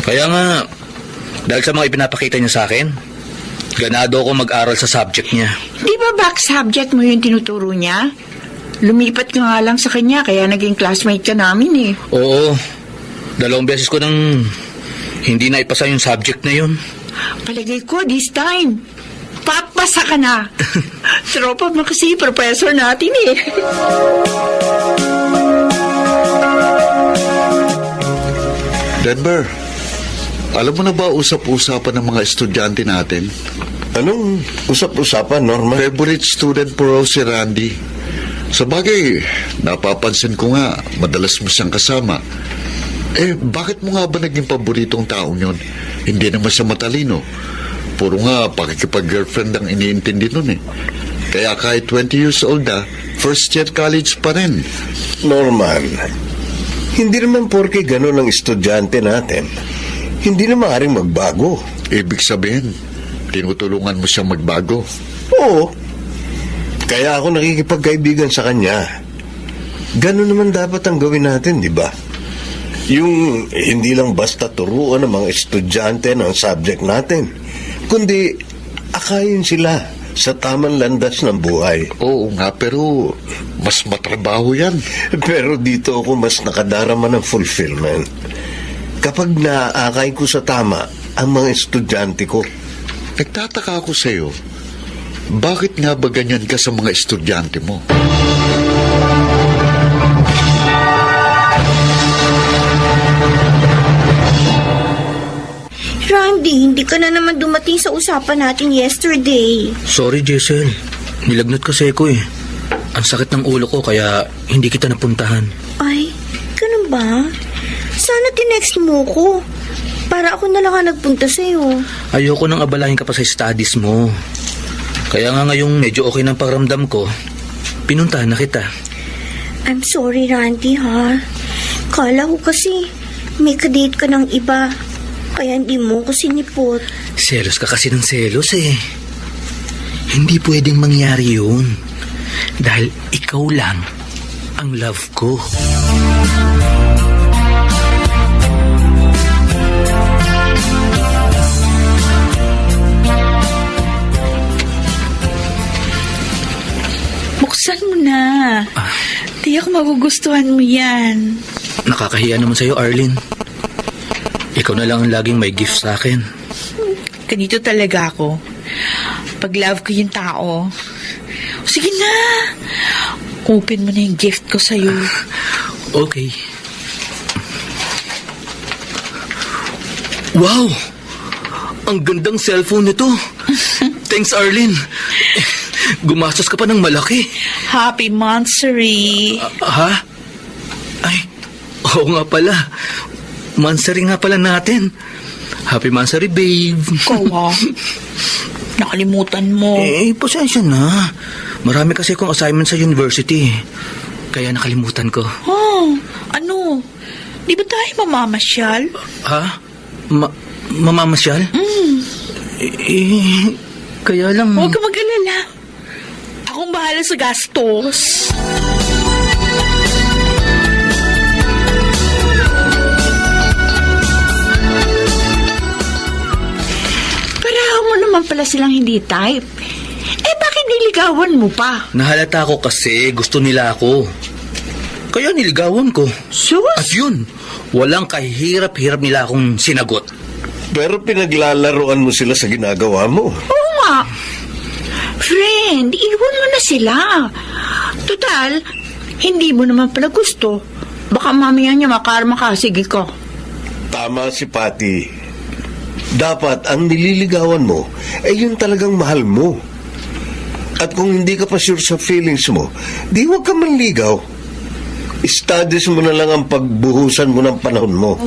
Kaya nga, dahil sa mga ipinapakita niya sa akin, ganado ako mag-aral sa subject niya. Di ba back subject mo yung tinuturo niya? Lumipat ka nga lang sa kanya, kaya naging classmate ka namin eh. Oo, 2 beses ko nang hindi na ipasa yung subject na yun. Palagay ko, this time, papasa ka na. Tropa mo kasi professor natin eh. Denver, alam mo na ba usap-usapan ng mga estudyante natin? Anong usap-usapan, Norman? Favorite student po raw si Randy. Sa bagay, napapansin ko nga, madalas mo siyang kasama. Bakit mo nga ba naging paboritong taong yun? Hindi naman siya matalino. Puro nga, pakikipag-girlfriend ang iniintindi nun eh. Kaya kahit 20 years old first year college pa rin. Norman, hindi naman porke gano'n ang estudyante natin, hindi na maaaring magbago. Ibig sabihin, tinutulungan mo siyang magbago? Oo. Kaya ako nakikipagkaibigan sa kanya. Gano'n naman dapat ang gawin natin, di ba? Yung hindi lang basta turuan ng mga estudyante ng subject natin, kundi akayin sila sa tamang landas ng buhay. Oo nga, pero mas matrabaho yan. Pero dito ako mas nakadarama ng fulfillment. Kapag naaakay ko sa tama ang mga estudyante ko. Nagtataka ako sa'yo, bakit nga ba ganyan ka sa mga estudyante mo? Randy, hindi ka na naman dumating sa usapan natin yesterday. Sorry, Jessel. Nilagnat kasi ako eh. Ang sakit ng ulo ko kaya hindi kita napuntahan. Ay, ganun ba? Sana tinext mo ko. Para ako na lang ang nagpunta sa'yo. Ayoko nang abalahin ka pa sa studies mo. Kaya nga ngayong medyo okay ng pakiramdam ko, pinuntahan na kita. I'm sorry, Randy, ha? Kala ko kasi may kadate ka ng iba. Kaya hindi mo ko sinipot. Selos ka kasi ng selos eh. Hindi pwedeng mangyari yun. Dahil ikaw lang ang love ko. Buksan mo na. Tiyak magugustuhan mo yan. Nakakahiya naman sa'yo, Arlene. Ikaw na lang ang laging may gift sa akin. Ganito talaga ako. Pag love ko yung tao. Sige na. Open mo na yung gift ko sa'yo. Okay. Wow! Ang gandang cellphone nito. Thanks, Arlene. Gumastos ka pa ng malaki. Happy Monthsary. Ha? Ay, oo nga pala. Mansari nga pala natin. Happy Mansari, babe. Kawa. Nakalimutan mo. Pasensya na. Marami kasi akong assignment sa university. Kaya nakalimutan ko. Oh, ano? Di ba tayo mamamasyal? Ha? Mamamasyal? Kaya lang... Huwag ka mag-alala. Akong bahala sa gastos. Pareho mo naman pala silang hindi type. Bakit niligawan mo pa? Nahalata ko kasi gusto nila ako. Kaya niligawan ko. Sus? At yun, walang kahirap-hirap nila akong sinagot. Pero pinaglalaroan mo sila sa ginagawa mo. Oo nga. Friend, iwan mo na sila. Total, hindi mo naman pala gusto. Baka mamaya niya makasikig ko. Tama si Patty. Dapat ang nililigawan mo ay yung talagang mahal mo. At kung hindi ka pa sure sa feelings mo, di huwag ka manligaw. Studies mo na lang ang pagbuhusan mo ng panahon mo.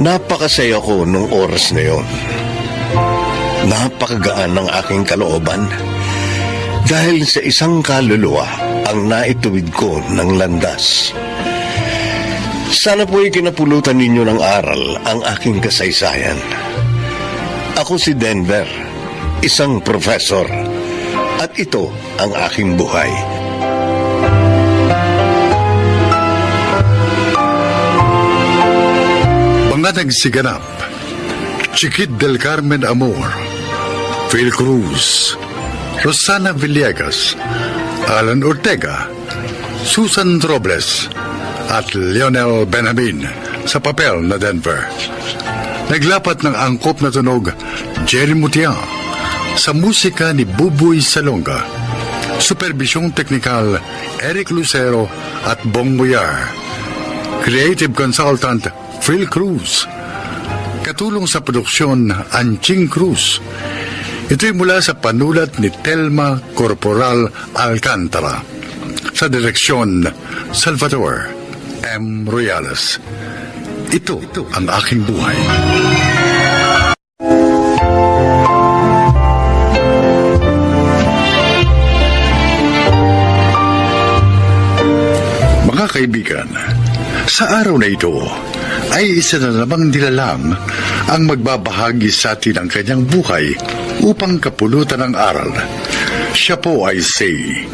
Napakasaya ko nung oras na yon. Napakagaan ng aking kalooban dahil sa isang kaluluwa ang naituwid ko ng landas. Sana po'y kinapulutan ninyo ng aral ang aking kasaysayan. Ako si Denver, isang professor, at ito ang aking buhay. Mga nagsiganap, Chiquit del Carmen Amor, Phil Cruz, Rosana Villegas, Alan Ortega, Susan Robles, at Lionel Benjamin sa papel na Denver. Naglapat ng angkop na tunog Jerry Mutia sa musika ni Buboy Salonga. Supervisyong teknikal Eric Lucero at Bong Muyar. Creative consultant Phil Cruz. Katulong sa produksyon Anching Cruz. Ito'y mula sa panulat ni Telma Corporal Alcantara. Sa direksyon Salvador M. Royales. Ito ang aking buhay. Mga kaibigan, sa araw na ito ay isa na namang nilalang ang magbabahagi sa atin ng kanyang buhay upang kapulutan ng aral. Siya po ay si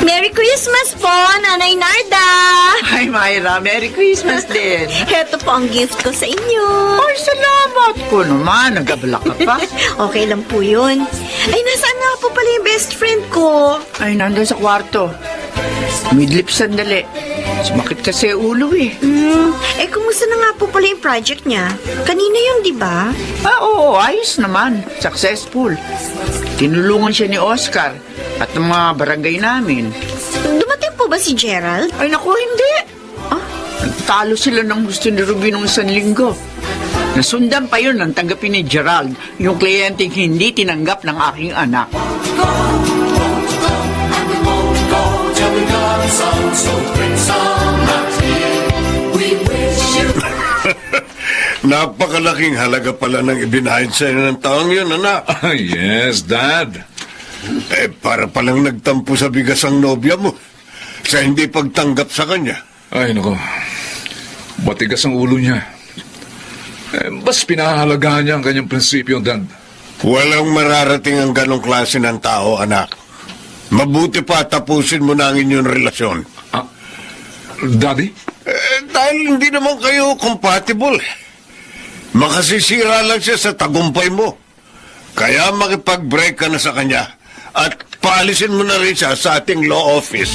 Merry Christmas po, Nanay Narda! Hi, Myra. Merry Christmas din. Heto po ang gift ko sa inyo. Ay, salamat ko naman. Nagabala ka pa. Okay lang po yun. Ay, nasaan nga po pala yung best friend ko? Ay, nandun sa kwarto. Midlip sandali. Sumakit kasi ulo eh. Kumusta na nga po pala yung project niya? Kanina yun, di ba? Oo, ayos naman. Successful. Tinulungan siya ni Oscar at ng mga barangay namin. Dumating po ba si Gerald? Ay, naku, hindi. Nagtalo sila ng gusto ni Ruby nung isang linggo. Nasundan pa yun ng tanggapin ni Gerald, yung kliyenteng hindi tinanggap ng aking anak. Napakalaking halaga pala ng ibinahid sa inyo ng taong yun, anak. Yes, Dad. Para palang nagtampo sa bigas ang nobya mo sa hindi pagtanggap sa kanya. Ay, nako. Matigas ang ulo niya. Bas pinahahalagahan niya ang kanyang prinsipyo, Dad. Walang mararating ang ganong klase ng tao, anak. Mabuti pa tapusin mo na ang inyong relasyon. Daddy? Dahil hindi naman kayo compatible. Makasisira lang siya sa tagumpay mo. Kaya makipag-break ka na sa kanya at paalisin mo na rin siya sa ating law office.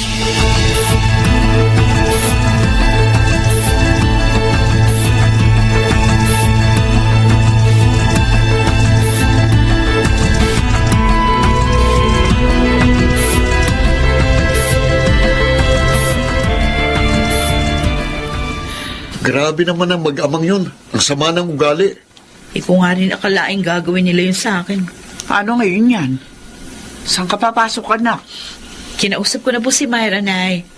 Grabe naman ang mag-amang yun. Ang sama ng ugali. Ikaw nga rin akalaing gagawin nila yun sa akin. Ano ngayon yan? Saan ka papasok, anak? Kinausap ko na po si Myra, Nay.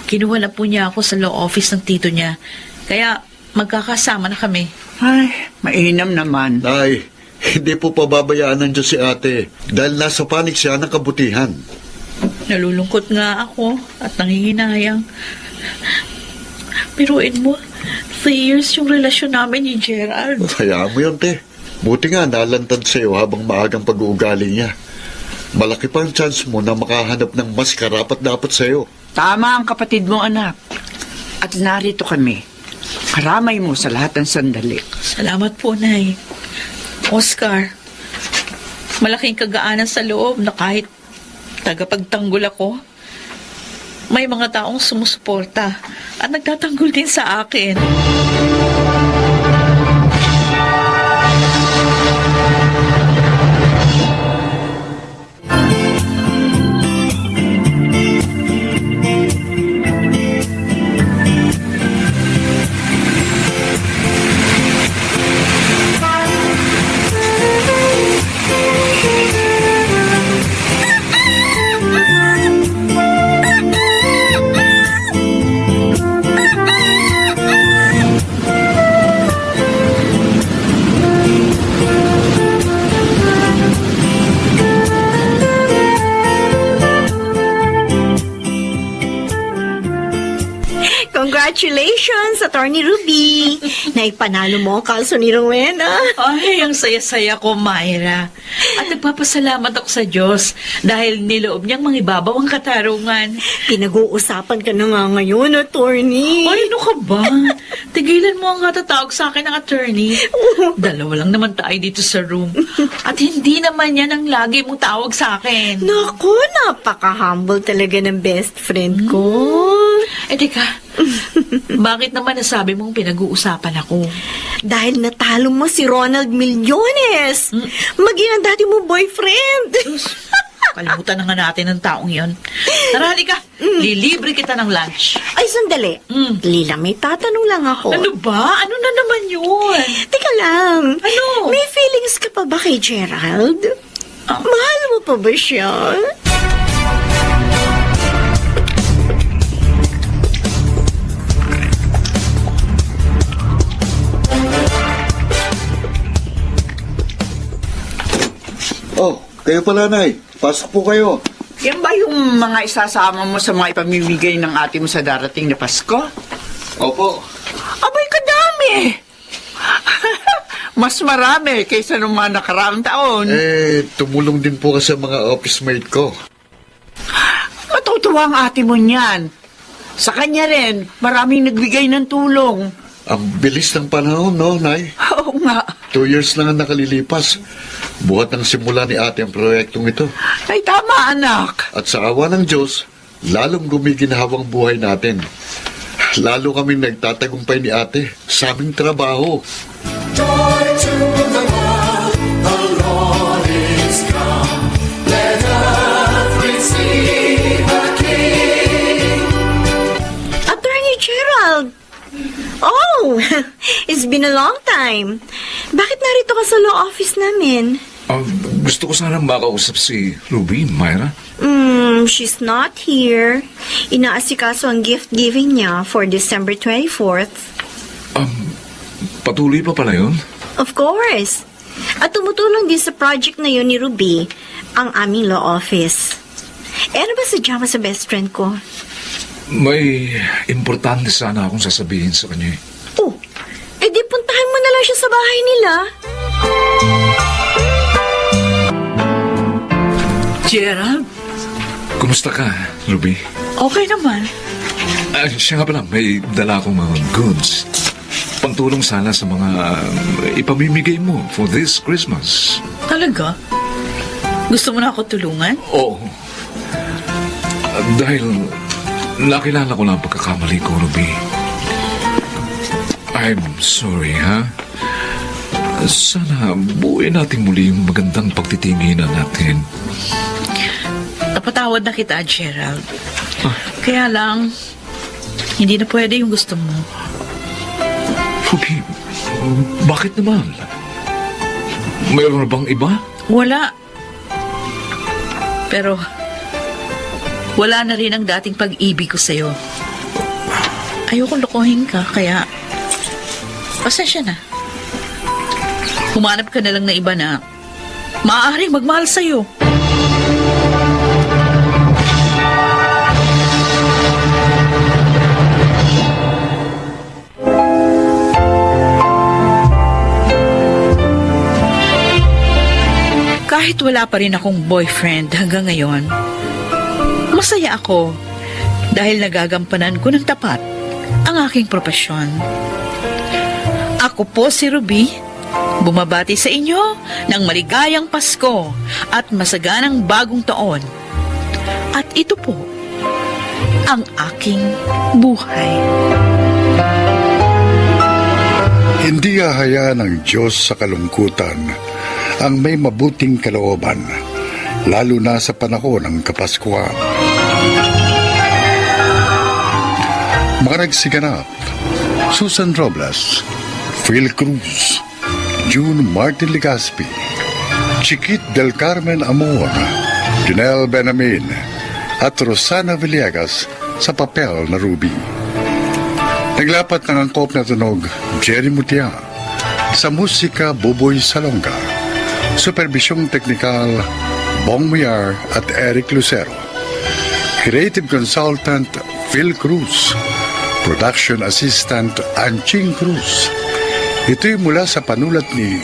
Kinuha na po niya ako sa law office ng tito niya. Kaya magkakasama na kami. Ay, mainam naman. Nay, hindi po pababayaan ng Diyos si ate. Dahil nasa panig siya ng kabutihan. Nalulungkot nga ako at nangihinayang. Piruin mo, 3 years yung relasyon namin ni Gerald. Hayaan mo yun, te. Buti nga nalantad sa'yo habang maagang pag-uugali niya. Malaki pa ang chance mo na makahanap ng mas karapat-dapat sa'yo. Tama ang kapatid mo, anak. At narito kami. Karamay mo sa lahat ng sandali. Salamat po, Nay. Oscar, malaking kagaanan sa loob na kahit tagapagtanggol ako, may mga taong sumusuporta at nagtatanggol din sa akin. Congratulations, Attorney Ruby! Naipanalo mo ang kaso ni Rowena. Ay, ang saya-saya ko, Myra. At nagpapasalamat ako sa Diyos dahil niloob niyang mangibabaw ang katarungan. Pinag-uusapan ka na nga ngayon, Attorney. Ay, ano ka ba? Tigilan mo ang katatawag sa akin ng attorney. Dalawa lang naman tayo dito sa room. At hindi naman yan ang lagi mong tawag sa akin. Naku, napaka-humble talaga ng best friend ko. Teka, bakit naman nasabi mong pinag-uusapan ako? Dahil natalo mo si Ronald Millones. Maging ang dati mo boyfriend. Kalimutan na nga natin ang taong yon. Tara, halika. Lilibre kita ng lunch. Ay, sandali. Lila, may tatanong lang ako. Ano ba? Ano na naman yun? Teka lang. Ano? May feelings ka pa ba kay Gerald? Mahal mo pa ba siya? Oh, kayo pala, Nay. Pasok po kayo. Yan ba yung mga isasama mo sa mga ipamimigay ng ate mo sa darating na Pasko? Opo. Abay, kadami! Mas marami kaysa nung mga nakaraang taon. Tumulong din po kasi mga office mate ko. Matutuwa ang ate mo niyan. Sa kanya rin, maraming nagbigay ng tulong. Ang bilis ng panahon, no, Nay? Oo nga. 2 years lang ang nakalilipas. Buhat ng simula ni ate ang proyektong ito. Ay, tama, anak. At sa awa ng Diyos, lalong gumiginhawang buhay natin. Lalo kaming nagtatagumpay ni ate sa aming trabaho. Joy to the world, the Lord is come. Let earth receive a King. Attorney Gerald! Oh, it's been a long time. Bakit narito ka sa law office namin? Gusto ko sanang makausap si Ruby, Myra. She's not here. Inaasikaso ang gift giving niya for December 24th. Patuloy pa pala yun? Of course. At tumutulong din sa project na yun ni Ruby, ang aming law office. Ano ba sadya mo sa best friend ko? May importante sana akong sasabihin sa kanya. Oh, edi puntahan mo na lang siya sa bahay nila. Gerald? Kumusta ka, Ruby? Okay naman. Siya nga pala, may dala akong mga goods. Pantulong sana sa mga ipamimigay mo for this Christmas. Talaga? Gusto mo na ako tulungan? Oo. Dahil nakilala ko na ang pagkakamali ko, Ruby. I'm sorry, ha? Sana buuin natin muli yung magandang pagtitinginan natin. Napatawad na kita, Gerald. Kaya lang, hindi na pwede yung gusto mo. Ruby, bakit naman? Mayroon na bang iba? Wala. Pero, wala na rin ang dating pag-ibig ko sa'yo. Ayokong lokohin ka, kaya, pasensya na. Humanap ka na lang na iba na maaaring magmahal sa'yo. Kahit wala pa rin akong boyfriend hanggang ngayon, masaya ako dahil nagagampanan ko ng tapat ang aking propesyon. Ako po si Ruby, bumabati sa inyo ng maligayang Pasko at masaganang bagong taon. At ito po ang aking buhay. Hindi hahayaan ng Diyos sa kalungkutan ang may mabuting kalooban, lalo na sa panahon ng Kapaskuhan. Mga nagsiganap: Susan Robles, Phil Cruz, June Martin Legaspi, Chiquit del Carmen Amor, Janelle Benamin, at Rosana Villegas sa papel na Ruby. Naglapat ng angkop na tunog Jerry Mutia, sa musika Buboy Salonga, superbisyong teknikal Bong Muyar at Eric Lucero, creative consultant Phil Cruz, production assistant Anching Cruz. Ito'y mula sa panulat ni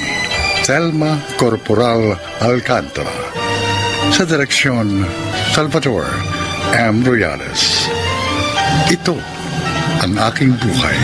Thelma Corporal Alcantara, sa direksyon Salvador M. Royales. Ito ang aking buhay.